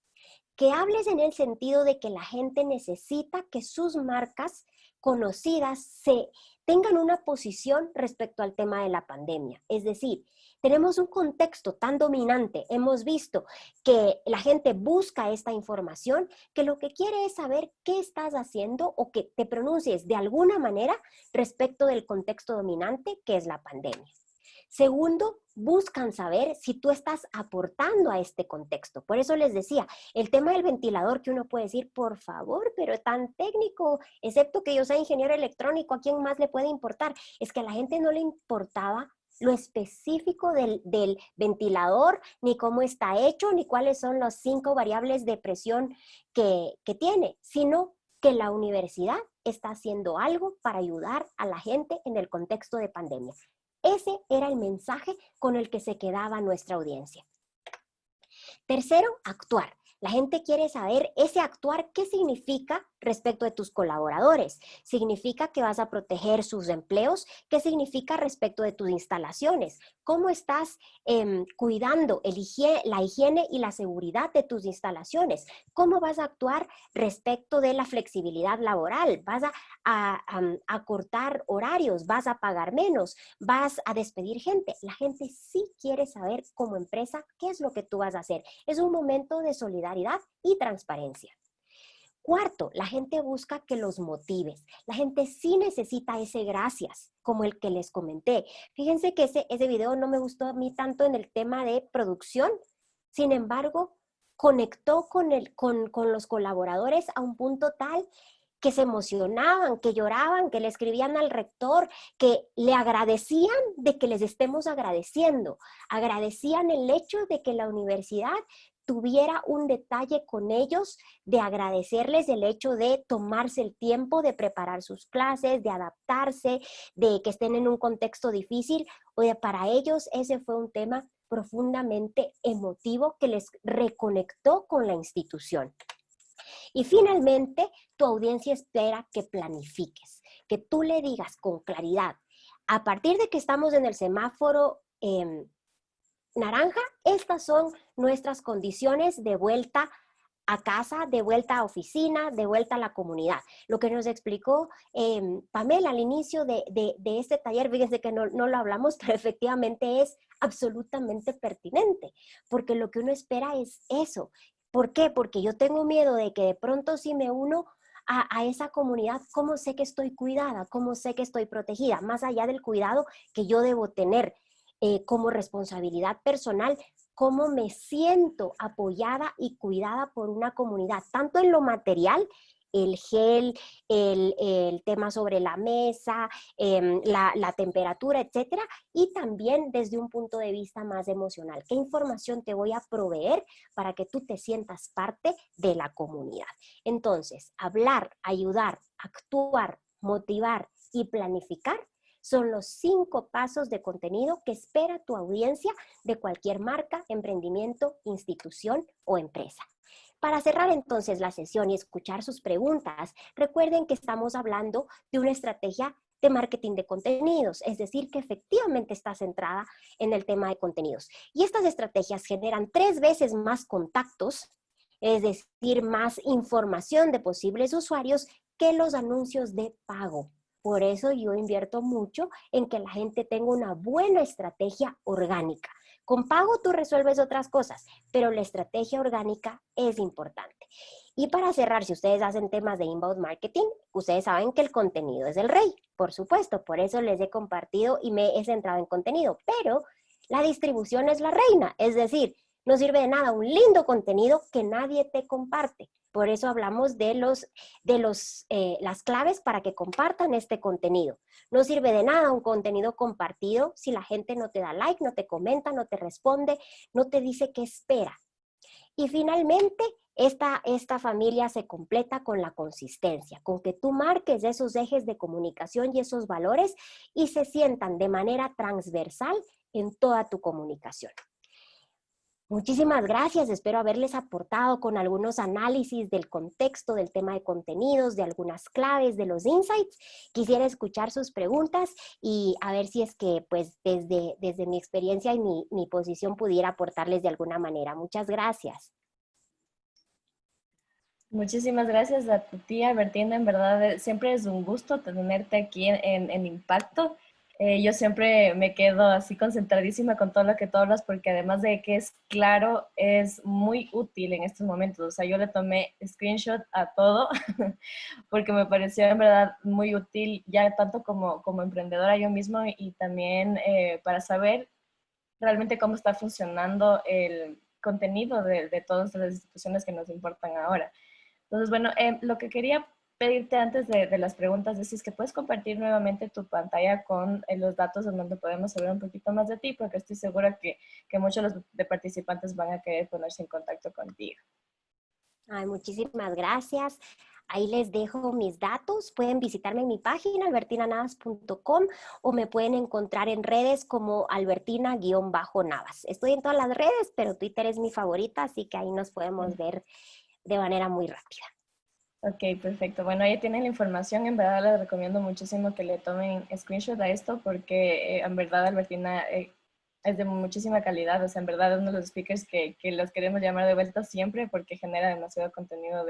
Speaker 2: Que hables en el sentido de que la gente necesita que sus marcas conocidas tengan una posición respecto al tema de la pandemia. Es decir, tenemos un contexto tan dominante, hemos visto que la gente busca esta información, que lo que quiere es saber qué estás haciendo o que te pronuncies de alguna manera respecto del contexto dominante que es la pandemia. Segundo, buscan saber si tú estás aportando a este contexto. Por eso les decía, el tema del ventilador, que uno puede decir, por favor, pero tan técnico, excepto que yo sea ingeniero electrónico, ¿a quién más le puede importar? Es que a la gente no le importaba lo específico del ventilador, ni cómo está hecho, ni cuáles son las 5 variables de presión que tiene, sino que la universidad está haciendo algo para ayudar a la gente en el contexto de pandemia. Ese era el mensaje con el que se quedaba nuestra audiencia. Tercero, actuar. La gente quiere saber ese actuar, ¿qué significa respecto de tus colaboradores? ¿Significa que vas a proteger sus empleos? ¿Qué significa respecto de tus instalaciones? ¿Cómo estás cuidando la higiene y la seguridad de tus instalaciones? ¿Cómo vas a actuar respecto de la flexibilidad laboral? ¿Vas a cortar horarios? ¿Vas a pagar menos? ¿Vas a despedir gente? La gente sí quiere saber como empresa qué es lo que tú vas a hacer. Es un momento de solidaridad y transparencia. Cuarto, la gente busca que los motives. La gente sí necesita ese gracias, como el que les comenté. Fíjense que ese video no me gustó a mí tanto en el tema de producción. Sin embargo, conectó con los colaboradores a un punto tal que se emocionaban, que lloraban, que le escribían al rector, que le agradecían de que les estemos agradeciendo. Agradecían el hecho de que la universidad tuviera un detalle con ellos, de agradecerles el hecho de tomarse el tiempo de preparar sus clases, de adaptarse, de que estén en un contexto difícil. Oye, para ellos ese fue un tema profundamente emotivo que les reconectó con la institución. Y finalmente, tu audiencia espera que planifiques, que tú le digas con claridad, a partir de que estamos en el semáforo naranja, estas son nuestras condiciones de vuelta a casa, de vuelta a oficina, de vuelta a la comunidad. Lo que nos explicó Pamela al inicio de este taller, fíjense que no lo hablamos, pero efectivamente es absolutamente pertinente, porque lo que uno espera es eso. ¿Por qué? Porque yo tengo miedo de que de pronto si me uno a esa comunidad, ¿cómo sé que estoy cuidada? ¿Cómo sé que estoy protegida? Más allá del cuidado que yo debo tener como responsabilidad personal, cómo me siento apoyada y cuidada por una comunidad, tanto en lo material, el gel, el tema sobre la mesa, la temperatura, etcétera, y también desde un punto de vista más emocional. ¿Qué información te voy a proveer para que tú te sientas parte de la comunidad? Entonces, hablar, ayudar, actuar, motivar y planificar son los 5 pasos de contenido que espera tu audiencia de cualquier marca, emprendimiento, institución o empresa. Para cerrar entonces la sesión y escuchar sus preguntas, recuerden que estamos hablando de una estrategia de marketing de contenidos, es decir, que efectivamente está centrada en el tema de contenidos. Y estas estrategias generan 3 veces más contactos, es decir, más información de posibles usuarios que los anuncios de pago. Por eso yo invierto mucho en que la gente tenga una buena estrategia orgánica. Con pago tú resuelves otras cosas, pero la estrategia orgánica es importante. Y para cerrar, si ustedes hacen temas de inbound marketing, ustedes saben que el contenido es el rey, por supuesto, por eso les he compartido y me he centrado en contenido, pero la distribución es la reina, es decir, no sirve de nada un lindo contenido que nadie te comparte. Por eso hablamos de las claves para que compartan este contenido. No sirve de nada un contenido compartido si la gente no te da like, no te comenta, no te responde, no te dice qué espera. Y finalmente, esta familia se completa con la consistencia, con que tú marques esos ejes de comunicación y esos valores y se sientan de manera transversal en toda tu comunicación. Muchísimas gracias, espero haberles aportado con algunos análisis del contexto, del tema de contenidos, de algunas claves, de los insights. Quisiera escuchar sus preguntas y a ver si es que pues desde mi experiencia y mi posición pudiera aportarles de alguna manera. Muchas gracias.
Speaker 1: Muchísimas gracias a tu tía Albertina, en verdad siempre es un gusto tenerte aquí en Impacto. Yo siempre me quedo así concentradísima con todo lo que tú hablas porque además de que es claro, es muy útil en estos momentos. O sea, yo le tomé screenshot a todo porque me pareció en verdad muy útil ya tanto como emprendedora yo mismo y también para saber realmente cómo está funcionando el contenido de todas las instituciones que nos importan ahora. Entonces, bueno, lo que quería pedirte antes de las preguntas es si es que puedes compartir nuevamente tu pantalla con los datos en donde podemos saber un poquito más de ti, porque estoy segura que muchos de participantes van a querer ponerse en contacto contigo.
Speaker 2: Ay, muchísimas gracias. Ahí les dejo mis datos. Pueden visitarme en mi página, albertinanavas.com, o me pueden encontrar en redes como albertina-navas. Estoy en todas las redes, pero Twitter es mi favorita, así que ahí nos podemos ver de manera muy rápida.
Speaker 1: Ok, perfecto. Bueno, ahí tienen la información. En verdad les recomiendo muchísimo que le tomen screenshot a esto porque en verdad Albertina es de muchísima calidad. O sea, en verdad es uno de los speakers que los queremos llamar de vuelta siempre porque genera demasiado contenido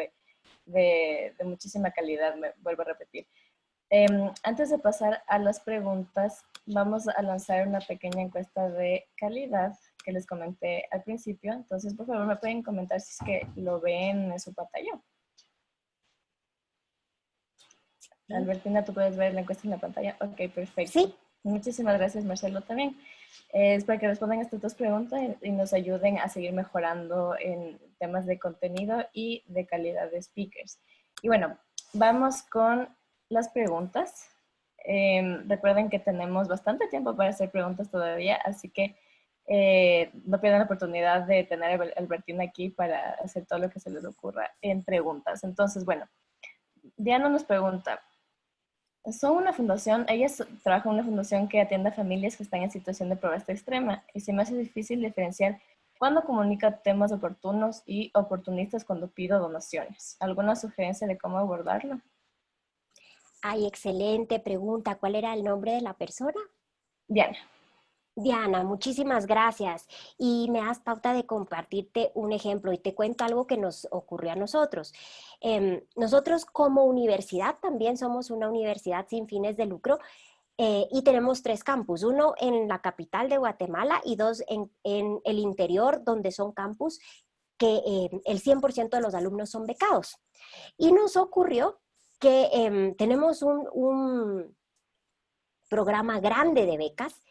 Speaker 1: de muchísima calidad, me vuelvo a repetir. Antes de pasar a las preguntas, vamos a lanzar una pequeña encuesta de calidad que les comenté al principio. Entonces, por favor, me pueden comentar si es que lo ven en su pantalla. Albertina, ¿tú puedes ver la encuesta en la pantalla? Ok, perfecto.
Speaker 2: Sí.
Speaker 1: Muchísimas gracias, Marcelo, también. Es para que respondan estas dos preguntas y nos ayuden a seguir mejorando en temas de contenido y de calidad de speakers. Y bueno, vamos con las preguntas. Recuerden que tenemos bastante tiempo para hacer preguntas todavía, así que no pierdan la oportunidad de tener a Albertina aquí para hacer todo lo que se les ocurra en preguntas. Entonces, bueno, Diana nos pregunta, son una fundación, trabaja en una fundación que atiende a familias que están en situación de pobreza extrema y se me hace difícil diferenciar cuándo comunica temas oportunos y oportunistas cuando pido donaciones. ¿Alguna sugerencia de cómo abordarlo?
Speaker 2: Ay, excelente pregunta. ¿Cuál era el nombre de la persona?
Speaker 1: Diana.
Speaker 2: Diana, muchísimas gracias. Y me das pauta de compartirte un ejemplo y te cuento algo que nos ocurrió a nosotros. Nosotros como universidad también somos una universidad sin fines de lucro y tenemos 3 campus, uno en la capital de Guatemala y 2 en el interior, donde son campus que el 100% de los alumnos son becados. Y nos ocurrió que tenemos un programa grande de becas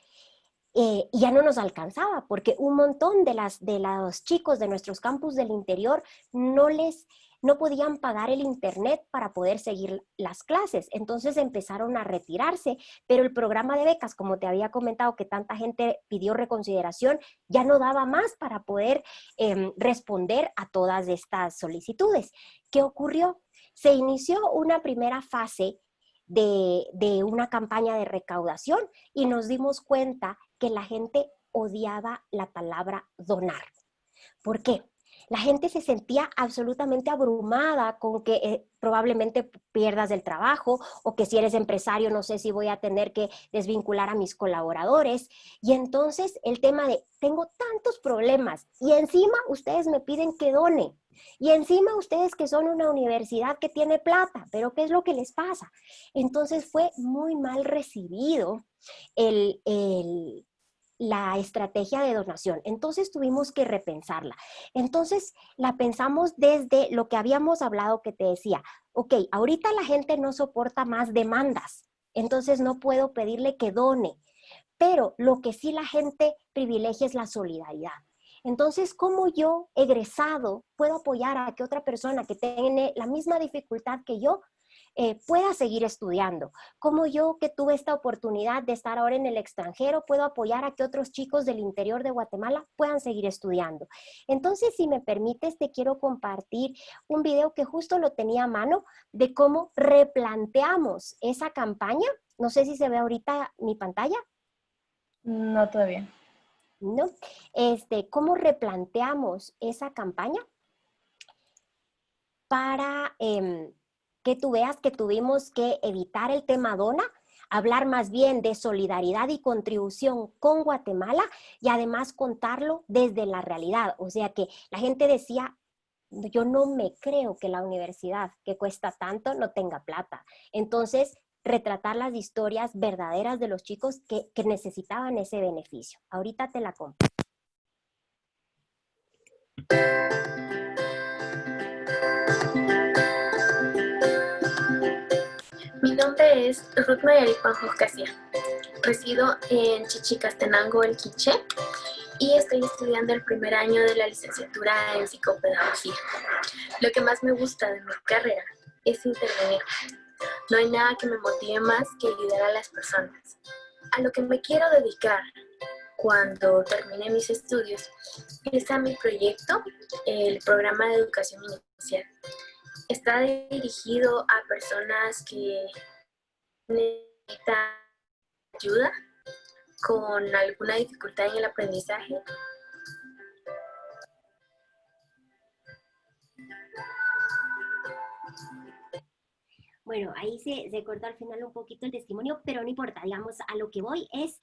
Speaker 2: y ya no nos alcanzaba porque un montón de los chicos de nuestros campus del interior no podían pagar el internet para poder seguir las clases. Entonces empezaron a retirarse, pero el programa de becas, como te había comentado que tanta gente pidió reconsideración, ya no daba más para poder responder a todas estas solicitudes. ¿Qué ocurrió? Se inició una primera fase de una campaña de recaudación y nos dimos cuenta que la gente odiaba la palabra donar. ¿Por qué? La gente se sentía absolutamente abrumada con que probablemente pierdas el trabajo o que si eres empresario no sé si voy a tener que desvincular a mis colaboradores. Y entonces el tema de tengo tantos problemas y encima ustedes me piden que done. Y encima ustedes que son una universidad que tiene plata, pero ¿qué es lo que les pasa? Entonces fue muy mal recibido la estrategia de donación. Entonces tuvimos que repensarla. Entonces la pensamos desde lo que habíamos hablado que te decía, ok, ahorita la gente no soporta más demandas, entonces no puedo pedirle que done, pero lo que sí la gente privilegia es la solidaridad. Entonces, ¿cómo yo, egresado, puedo apoyar a que otra persona que tiene la misma dificultad que yo pueda seguir estudiando? ¿Cómo yo, que tuve esta oportunidad de estar ahora en el extranjero, puedo apoyar a que otros chicos del interior de Guatemala puedan seguir estudiando? Entonces, si me permites, te quiero compartir un video que justo lo tenía a mano de cómo replanteamos esa campaña. No sé si se ve ahorita mi pantalla.
Speaker 1: No, todavía.
Speaker 2: ¿No? ¿Cómo replanteamos esa campaña para que tú veas que tuvimos que evitar el tema dona, hablar más bien de solidaridad y contribución con Guatemala y además contarlo desde la realidad? O sea que la gente decía, yo no me creo que la universidad, que cuesta tanto, no tenga plata. Entonces, retratar las historias verdaderas de los chicos que necesitaban ese beneficio. Ahorita te la compro.
Speaker 5: Mi nombre es Ruth Mayari Juanjo Casía. Resido en Chichicastenango, el Quiché, y estoy estudiando el primer año de la licenciatura en psicopedagogía. Lo que más me gusta de mi carrera es intervenir. No hay nada que me motive más que ayudar a las personas. A lo que me quiero dedicar cuando termine mis estudios es a mi proyecto, el programa de educación inicial. Está dirigido a personas que necesitan ayuda con alguna dificultad en el aprendizaje.
Speaker 2: Bueno, ahí se cortó al final un poquito el testimonio, pero no importa, digamos, a lo que voy es,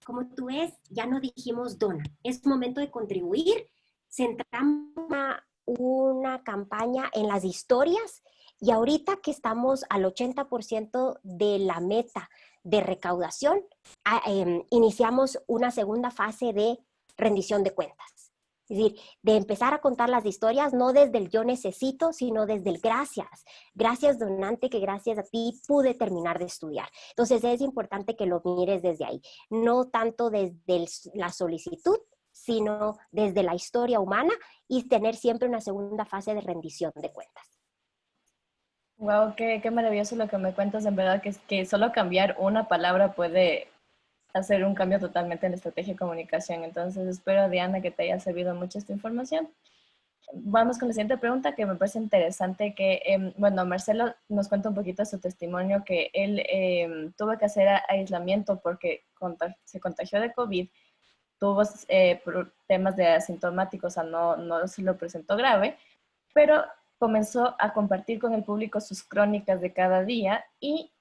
Speaker 2: como tú ves, ya no dijimos dona, es momento de contribuir, centramos una campaña en las historias y ahorita que estamos al 80% de la meta de recaudación, iniciamos una segunda fase de rendición de cuentas. Es decir, de empezar a contar las historias, no desde el yo necesito, sino desde el gracias. Gracias, donante, que gracias a ti pude terminar de estudiar. Entonces es importante que lo mires desde ahí. No tanto desde la solicitud, sino desde la historia humana y tener siempre una segunda fase de rendición de cuentas.
Speaker 1: Wow, qué maravilloso lo que me cuentas. En verdad que solo cambiar una palabra puede hacer un cambio totalmente en la estrategia de comunicación. Entonces espero, Diana, que te haya servido mucho esta información. Vamos con la siguiente pregunta, que me parece interesante, que, bueno, Marcelo nos cuenta un poquito de su testimonio, que él tuvo que hacer aislamiento porque se contagió de COVID, tuvo temas de asintomáticos, o sea, no se lo presentó grave, pero comenzó a compartir con el público sus crónicas de cada día y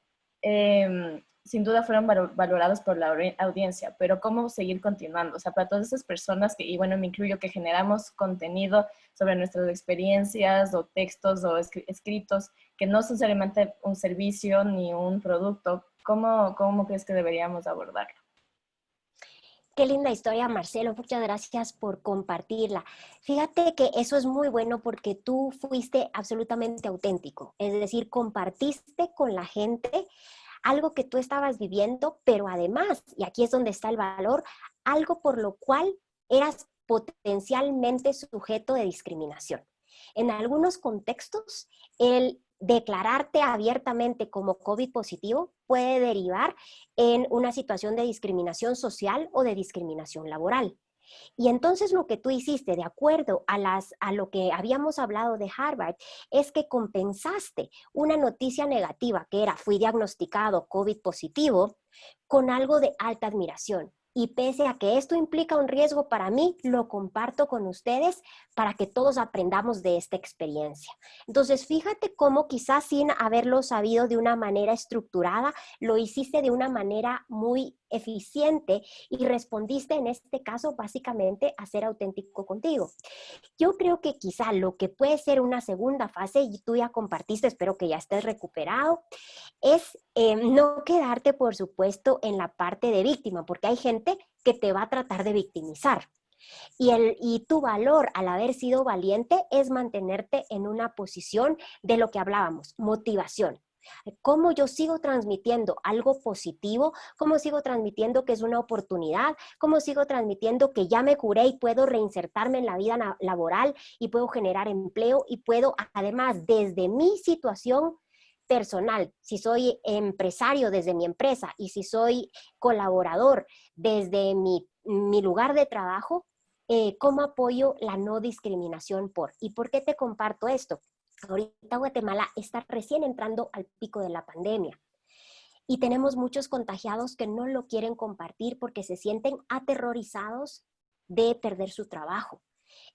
Speaker 1: sin duda fueron valorados por la audiencia, pero ¿cómo seguir continuando? O sea, para todas esas personas, y bueno, me incluyo, que generamos contenido sobre nuestras experiencias o textos o escritos que no son necesariamente un servicio ni un producto, ¿cómo crees que deberíamos abordarlo?
Speaker 2: Qué linda historia, Marcelo. Muchas gracias por compartirla. Fíjate que eso es muy bueno porque tú fuiste absolutamente auténtico. Es decir, compartiste con la gente algo que tú estabas viviendo, pero además, y aquí es donde está el valor, algo por lo cual eras potencialmente sujeto de discriminación. En algunos contextos, el declararte abiertamente como COVID positivo puede derivar en una situación de discriminación social o de discriminación laboral. Y entonces lo que tú hiciste, de acuerdo a lo que habíamos hablado de Harvard, es que compensaste una noticia negativa, que era fui diagnosticado COVID positivo, con algo de alta admiración. Y pese a que esto implica un riesgo para mí, lo comparto con ustedes para que todos aprendamos de esta experiencia. Entonces, fíjate cómo quizás sin haberlo sabido de una manera estructurada, lo hiciste de una manera muy eficiente y respondiste en este caso básicamente a ser auténtico contigo. Yo creo que quizá lo que puede ser una segunda fase, y tú ya compartiste, espero que ya estés recuperado, es no quedarte, por supuesto, en la parte de víctima, porque hay gente que te va a tratar de victimizar. Y tu valor al haber sido valiente es mantenerte en una posición de lo que hablábamos, motivación. ¿Cómo yo sigo transmitiendo algo positivo? ¿Cómo sigo transmitiendo que es una oportunidad? ¿Cómo sigo transmitiendo que ya me curé y puedo reinsertarme en la vida laboral y puedo generar empleo y puedo, además, desde mi situación personal, si soy empresario desde mi empresa y si soy colaborador desde mi lugar de trabajo, ¿cómo apoyo la no discriminación por? ¿Y por qué te comparto esto? Ahorita Guatemala está recién entrando al pico de la pandemia y tenemos muchos contagiados que no lo quieren compartir porque se sienten aterrorizados de perder su trabajo.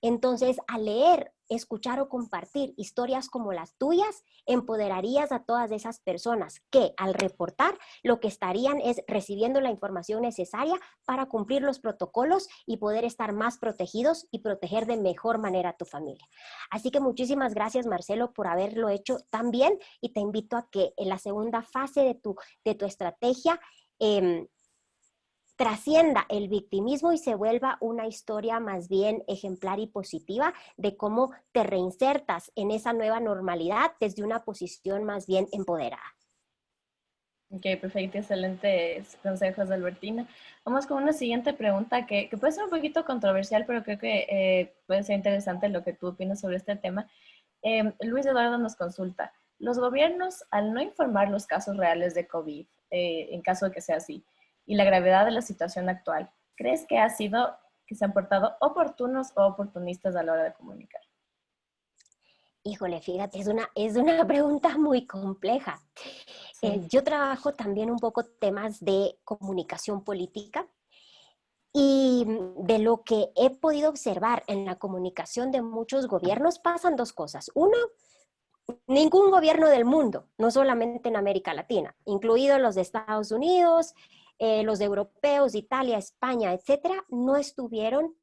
Speaker 2: Entonces, al leer, escuchar o compartir historias como las tuyas, empoderarías a todas esas personas que al reportar lo que estarían es recibiendo la información necesaria para cumplir los protocolos y poder estar más protegidos y proteger de mejor manera a tu familia. Así que muchísimas gracias, Marcelo, por haberlo hecho tan bien, y te invito a que en la segunda fase de tu estrategia trascienda el victimismo y se vuelva una historia más bien ejemplar y positiva de cómo te reinsertas en esa nueva normalidad desde una posición más bien empoderada.
Speaker 1: Ok, perfecto, excelentes consejos, Albertina. Vamos con una siguiente pregunta que puede ser un poquito controversial, pero creo que puede ser interesante lo que tú opinas sobre este tema. Luis Eduardo nos consulta, los gobiernos, al no informar los casos reales de COVID, en caso de que sea así, y la gravedad de la situación actual, ¿crees que que se han portado oportunos o oportunistas a la hora de comunicar?
Speaker 2: Híjole, fíjate, es una pregunta muy compleja.
Speaker 1: Sí.
Speaker 2: Yo trabajo también un poco temas de comunicación política y de lo que he podido observar en la comunicación de muchos gobiernos pasan dos cosas. Uno, ningún gobierno del mundo, no solamente en América Latina, incluidos los de Estados Unidos, los de europeos, Italia, España, etcétera, no estuvieron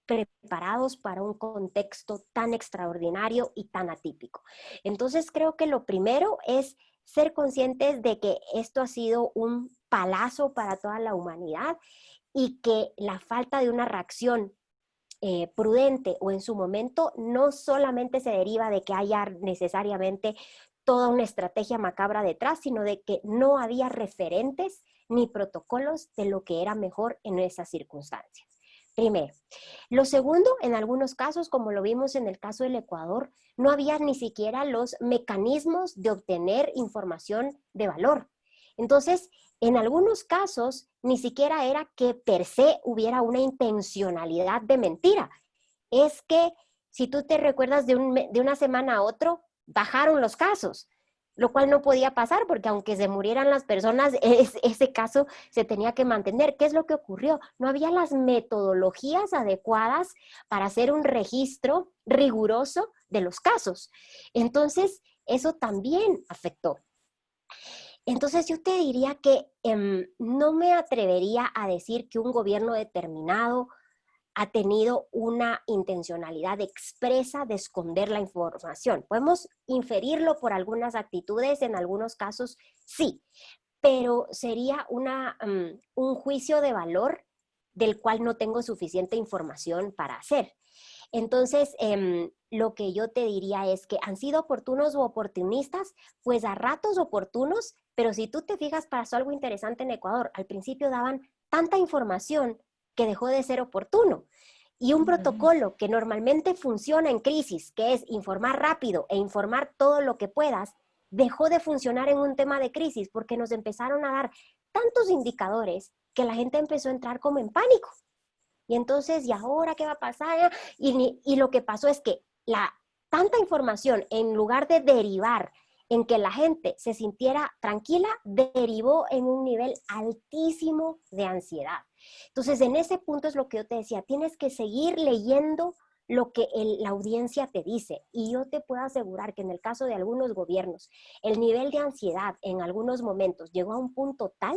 Speaker 2: preparados para un contexto tan extraordinario y tan atípico. Entonces creo que lo primero es ser conscientes de que esto ha sido un palazo para toda la humanidad y que la falta de una reacción prudente o en su momento no solamente se deriva de que haya necesariamente toda una estrategia macabra detrás, sino de que no había referentes ni protocolos de lo que era mejor en esas circunstancias. Primero. Lo segundo, en algunos casos, como lo vimos en el caso del Ecuador, no había ni siquiera los mecanismos de obtener información de valor. Entonces, en algunos casos, ni siquiera era que per se hubiera una intencionalidad de mentira. Es que, si tú te recuerdas de una semana a otro, bajaron los casos, lo cual no podía pasar porque aunque se murieran las personas, ese caso se tenía que mantener. ¿Qué es lo que ocurrió? No había las metodologías adecuadas para hacer un registro riguroso de los casos. Entonces, eso también afectó. Entonces, yo te diría que no me atrevería a decir que un gobierno determinado ha tenido una intencionalidad expresa de esconder la información. Podemos inferirlo por algunas actitudes, en algunos casos sí, pero sería un juicio de valor del cual no tengo suficiente información para hacer. Entonces, lo que yo te diría es que han sido oportunos u oportunistas, pues a ratos oportunos, pero si tú te fijas, pasó algo interesante en Ecuador. Al principio daban tanta información que dejó de ser oportuno. Y un protocolo que normalmente funciona en crisis, que es informar rápido e informar todo lo que puedas, dejó de funcionar en un tema de crisis porque nos empezaron a dar tantos indicadores que la gente empezó a entrar como en pánico. Y entonces, ¿y ahora qué va a pasar? Y lo que pasó es que tanta información, en lugar de derivar en que la gente se sintiera tranquila, derivó en un nivel altísimo de ansiedad. Entonces, en ese punto es lo que yo te decía, tienes que seguir leyendo lo que la audiencia te dice. Y yo te puedo asegurar que en el caso de algunos gobiernos, el nivel de ansiedad en algunos momentos llegó a un punto tal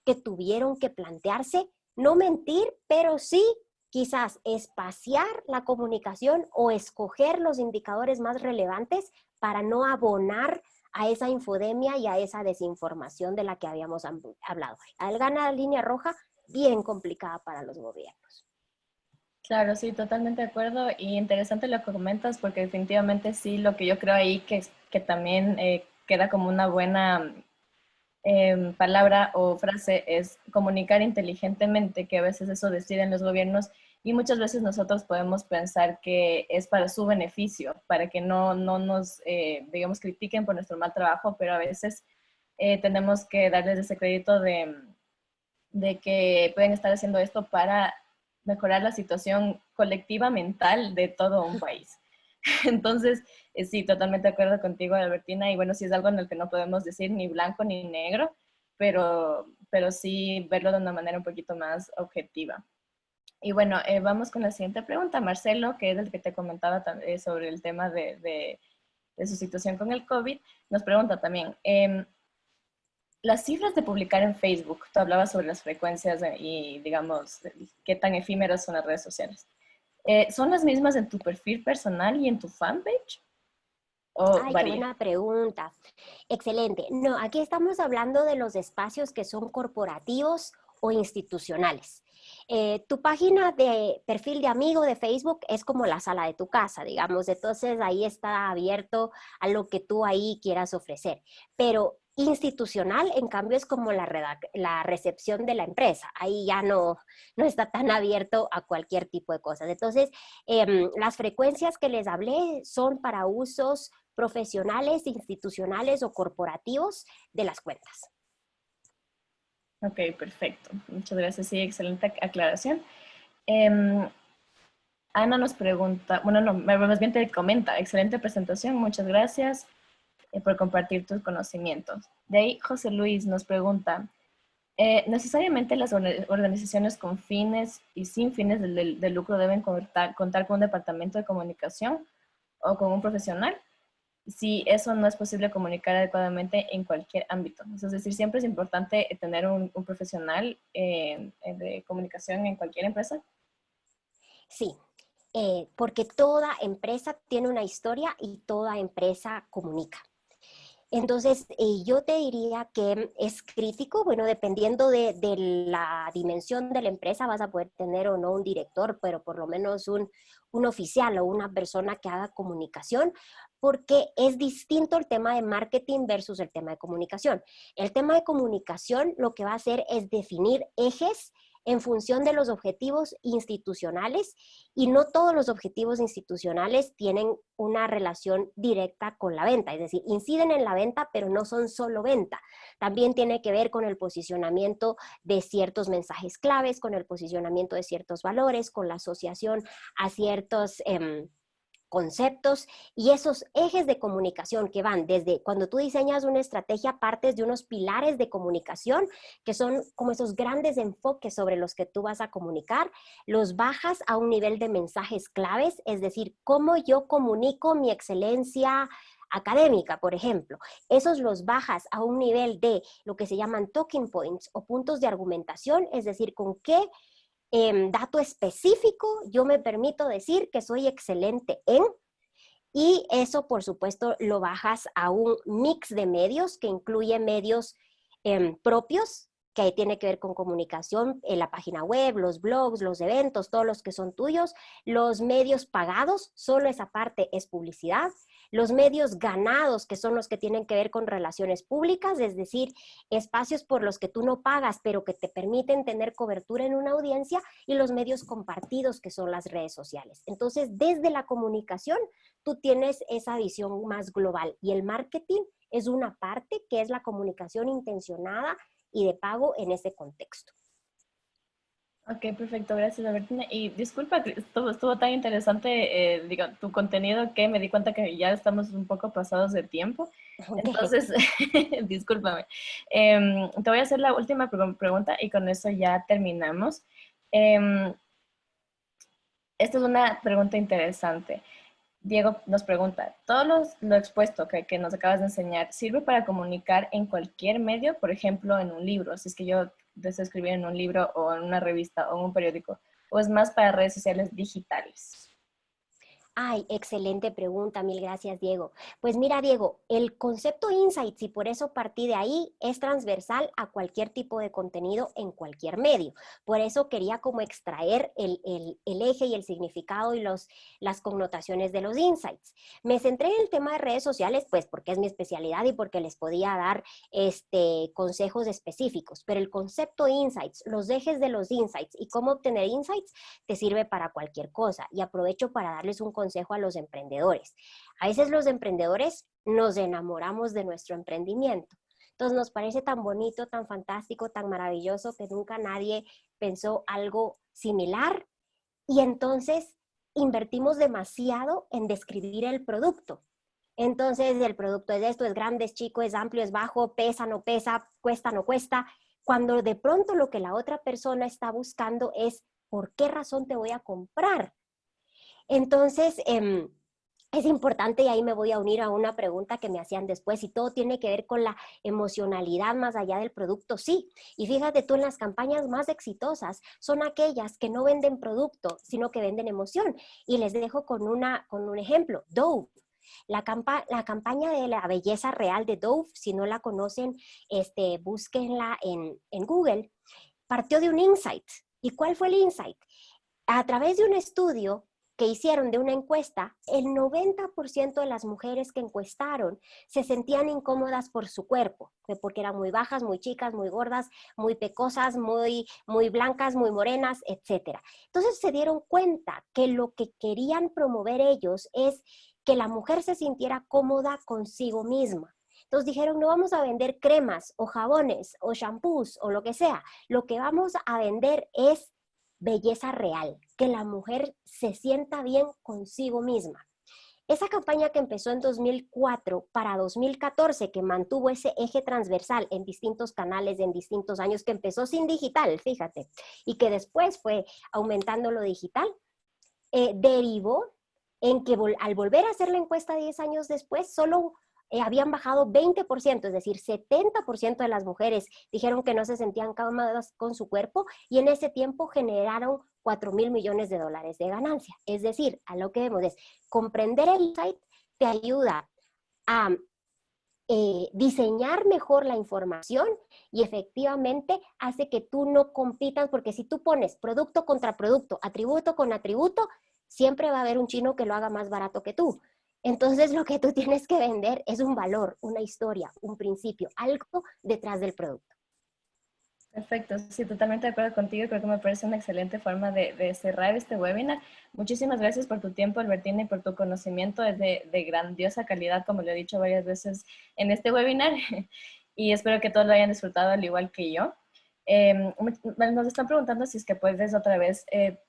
Speaker 2: que tuvieron que plantearse no mentir, pero sí quizás espaciar la comunicación o escoger los indicadores más relevantes para no abonar a esa infodemia y a esa desinformación de la que habíamos hablado. Al ganar la línea roja, bien complicada para los gobiernos.
Speaker 1: Claro, sí, totalmente de acuerdo. Y interesante lo que comentas, porque definitivamente sí, lo que yo creo ahí que también queda como una buena palabra o frase es comunicar inteligentemente, que a veces eso deciden los gobiernos y muchas veces nosotros podemos pensar que es para su beneficio, para que no nos, digamos, critiquen por nuestro mal trabajo, pero a veces tenemos que darles ese crédito de que pueden estar haciendo esto para mejorar la situación colectiva mental de todo un país. Entonces, sí, totalmente de acuerdo contigo, Albertina, y bueno, sí es algo en el que no podemos decir ni blanco ni negro, pero sí verlo de una manera un poquito más objetiva. Y bueno, vamos con la siguiente pregunta. Marcelo, que es el que te comentaba sobre el tema de su situación con el COVID, nos pregunta también, las cifras de publicar en Facebook, tú hablabas sobre las frecuencias y, digamos, qué tan efímeras son las redes sociales. ¿Son las mismas en tu perfil personal y en tu fanpage? ¿O
Speaker 2: Ay, qué
Speaker 1: varía?
Speaker 2: buena pregunta. Excelente. No, aquí estamos hablando de los espacios que son corporativos o institucionales. Tu página de perfil de amigo de Facebook es como la sala de tu casa, digamos. Entonces ahí está abierto a lo que tú ahí quieras ofrecer. Pero institucional, en cambio, es como la recepción de la empresa. Ahí ya no está tan abierto a cualquier tipo de cosas. Entonces, las frecuencias que les hablé son para usos profesionales, institucionales o corporativos de las cuentas.
Speaker 1: Ok, perfecto. Muchas gracias. Sí, excelente aclaración. Em, Ana nos pregunta, bueno, no, más bien te comenta, excelente presentación, muchas gracias por compartir tus conocimientos. De ahí, José Luis nos pregunta, ¿necesariamente las organizaciones con fines y sin fines de lucro deben contar con un departamento de comunicación o con un profesional? Si eso no es posible comunicar adecuadamente en cualquier ámbito. Es decir, siempre es importante tener un profesional de comunicación en cualquier empresa.
Speaker 2: Sí, porque toda empresa tiene una historia y toda empresa comunica. Entonces, yo te diría que es crítico, bueno, dependiendo de la dimensión de la empresa, vas a poder tener o no un director, pero por lo menos un oficial o una persona que haga comunicación, porque es distinto el tema de marketing versus el tema de comunicación. El tema de comunicación lo que va a hacer es definir ejes en función de los objetivos institucionales, y no todos los objetivos institucionales tienen una relación directa con la venta, es decir, inciden en la venta, pero no son solo venta. También tiene que ver con el posicionamiento de ciertos mensajes claves, con el posicionamiento de ciertos valores, con la asociación a ciertos conceptos, y esos ejes de comunicación que van desde cuando tú diseñas una estrategia, partes de unos pilares de comunicación que son como esos grandes enfoques sobre los que tú vas a comunicar, los bajas a un nivel de mensajes claves, es decir, cómo yo comunico mi excelencia académica, por ejemplo. Esos los bajas a un nivel de lo que se llaman talking points o puntos de argumentación, es decir, con qué dato específico yo me permito decir que soy excelente en, y eso por supuesto lo bajas a un mix de medios que incluye medios propios, que tiene que ver con comunicación en la página web, los blogs, los eventos, todos los que son tuyos, los medios pagados, solo esa parte es publicidad, los medios ganados, que son los que tienen que ver con relaciones públicas, es decir, espacios por los que tú no pagas, pero que te permiten tener cobertura en una audiencia, y los medios compartidos, que son las redes sociales. Entonces, desde la comunicación, tú tienes esa visión más global, y el marketing es una parte que es la comunicación intencionada y de pago en ese contexto.
Speaker 1: Ok, perfecto, gracias Albertina. Y disculpa, que estuvo tan interesante tu contenido que me di cuenta que ya estamos un poco pasados de tiempo.
Speaker 2: Okay.
Speaker 1: Entonces, discúlpame. Te voy a hacer la última pregunta y con eso ya terminamos. Esta es una pregunta interesante. Diego nos pregunta, ¿todo lo expuesto que nos acabas de enseñar sirve para comunicar en cualquier medio? Por ejemplo, en un libro, si es que yo deseo escribir en un libro o en una revista o en un periódico, o es más para redes sociales digitales.
Speaker 2: Ay, excelente pregunta, mil gracias, Diego. Pues mira, Diego, el concepto Insights, y por eso partí de ahí, es transversal a cualquier tipo de contenido en cualquier medio. Por eso quería como extraer el eje y el significado y las connotaciones de los Insights. Me centré en el tema de redes sociales, pues porque es mi especialidad y porque les podía dar consejos específicos, pero el concepto Insights, los ejes de los Insights y cómo obtener Insights, te sirve para cualquier cosa. Y aprovecho para darles un consejo a los emprendedores. A veces los emprendedores nos enamoramos de nuestro emprendimiento. Entonces nos parece tan bonito, tan fantástico, tan maravilloso que nunca nadie pensó algo similar, y entonces invertimos demasiado en describir el producto. Entonces el producto es esto, es grande, es chico, es amplio, es bajo, pesa, no pesa, cuesta, no cuesta, cuando de pronto lo que la otra persona está buscando es ¿por qué razón te voy a comprar? Entonces, es importante, y ahí me voy a unir a una pregunta que me hacían después, y todo tiene que ver con la emocionalidad más allá del producto, sí. Y fíjate tú, en las campañas más exitosas son aquellas que no venden producto, sino que venden emoción. Y les dejo con un ejemplo, Dove. La campaña de la belleza real de Dove, si no la conocen, búsquenla en Google, partió de un insight. ¿Y cuál fue el insight? A través de un estudio que hicieron, de una encuesta, el 90% de las mujeres que encuestaron se sentían incómodas por su cuerpo, porque eran muy bajas, muy chicas, muy gordas, muy pecosas, muy blancas, muy morenas, etc. Entonces se dieron cuenta que lo que querían promover ellos es que la mujer se sintiera cómoda consigo misma. Entonces dijeron, no vamos a vender cremas o jabones o shampoos o lo que sea. Lo que vamos a vender es belleza real, que la mujer se sienta bien consigo misma. Esa campaña que empezó en 2004 para 2014, que mantuvo ese eje transversal en distintos canales, en distintos años, que empezó sin digital, fíjate, y que después fue aumentando lo digital, derivó en que al volver a hacer la encuesta 10 años después, solo habían bajado 20%, es decir, 70% de las mujeres dijeron que no se sentían cómodas con su cuerpo, y en ese tiempo generaron $4,000 millones de ganancia. Es decir, a lo que vemos es, comprender el insight te ayuda a diseñar mejor la información, y efectivamente hace que tú no compitas, porque si tú pones producto contra producto, atributo con atributo, siempre va a haber un chino que lo haga más barato que tú. Entonces lo que tú tienes que vender es un valor, una historia, un principio, algo detrás del producto.
Speaker 1: Perfecto, sí, totalmente de acuerdo contigo. Creo que me parece una excelente forma de cerrar este webinar. Muchísimas gracias por tu tiempo, Albertina, y por tu conocimiento. Es de grandiosa calidad, como lo he dicho varias veces en este webinar, y espero que todos lo hayan disfrutado al igual que yo. Nos están preguntando si es que puedes otra vez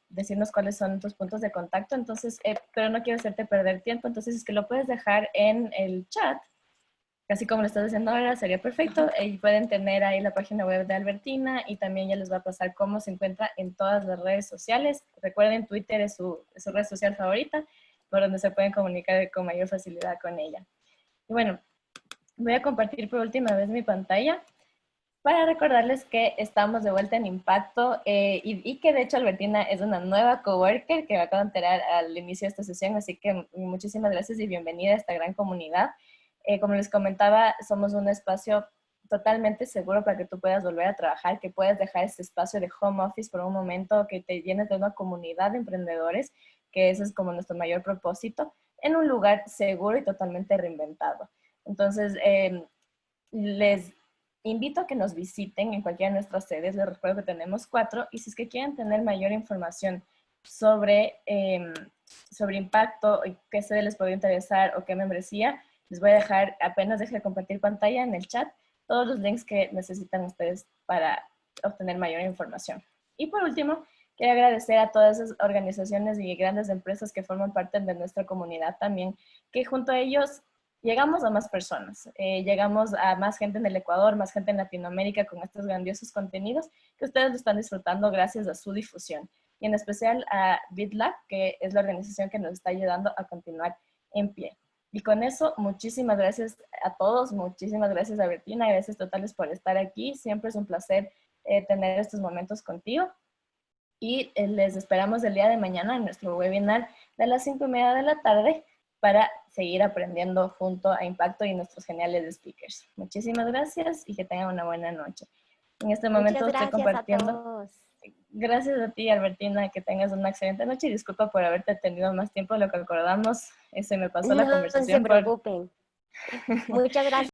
Speaker 1: decirnos cuáles son tus puntos de contacto, entonces, pero no quiero hacerte perder tiempo, entonces es que lo puedes dejar en el chat, así como lo estás haciendo ahora, sería perfecto. Y pueden tener ahí la página web de Albertina, y también ya les va a pasar cómo se encuentra en todas las redes sociales. Recuerden, Twitter es su red social favorita, por donde se pueden comunicar con mayor facilidad con ella. Y bueno, voy a compartir por última vez mi pantalla para recordarles que estamos de vuelta en Impacto, y que de hecho Albertina es una nueva coworker que me acabo de enterar al inicio de esta sesión, así que muchísimas gracias y bienvenida a esta gran comunidad. Como les comentaba, somos un espacio totalmente seguro para que tú puedas volver a trabajar, que puedas dejar este espacio de home office por un momento, que te llenes de una comunidad de emprendedores, que ese es como nuestro mayor propósito, en un lugar seguro y totalmente reinventado. Entonces, les invito a que nos visiten en cualquiera de nuestras sedes. Les recuerdo que tenemos 4, y si es que quieren tener mayor información sobre Impacto, qué sede les puede interesar o qué membresía, les voy a dejar, apenas deje de compartir pantalla, en el chat, todos los links que necesitan ustedes para obtener mayor información. Y por último, quiero agradecer a todas esas organizaciones y grandes empresas que forman parte de nuestra comunidad también, que junto a ellos llegamos a más personas, llegamos a más gente en el Ecuador, más gente en Latinoamérica con estos grandiosos contenidos que ustedes lo están disfrutando gracias a su difusión. Y en especial a BitLab, que es la organización que nos está ayudando a continuar en pie. Y con eso, muchísimas gracias a todos, muchísimas gracias a Albertina, gracias totales por estar aquí. Siempre es un placer tener estos momentos contigo. Y les esperamos el día de mañana en nuestro webinar de las 5:30 de la tarde para seguir aprendiendo junto a Impacto y nuestros geniales speakers. Muchísimas gracias y que tengan una buena noche. En este momento estoy compartiendo.
Speaker 2: A todos.
Speaker 1: Gracias a ti, Albertina, que tengas una excelente noche, y disculpa por haberte tenido más tiempo de lo que acordamos. Se me pasó la conversación.
Speaker 2: No se preocupen. Muchas gracias.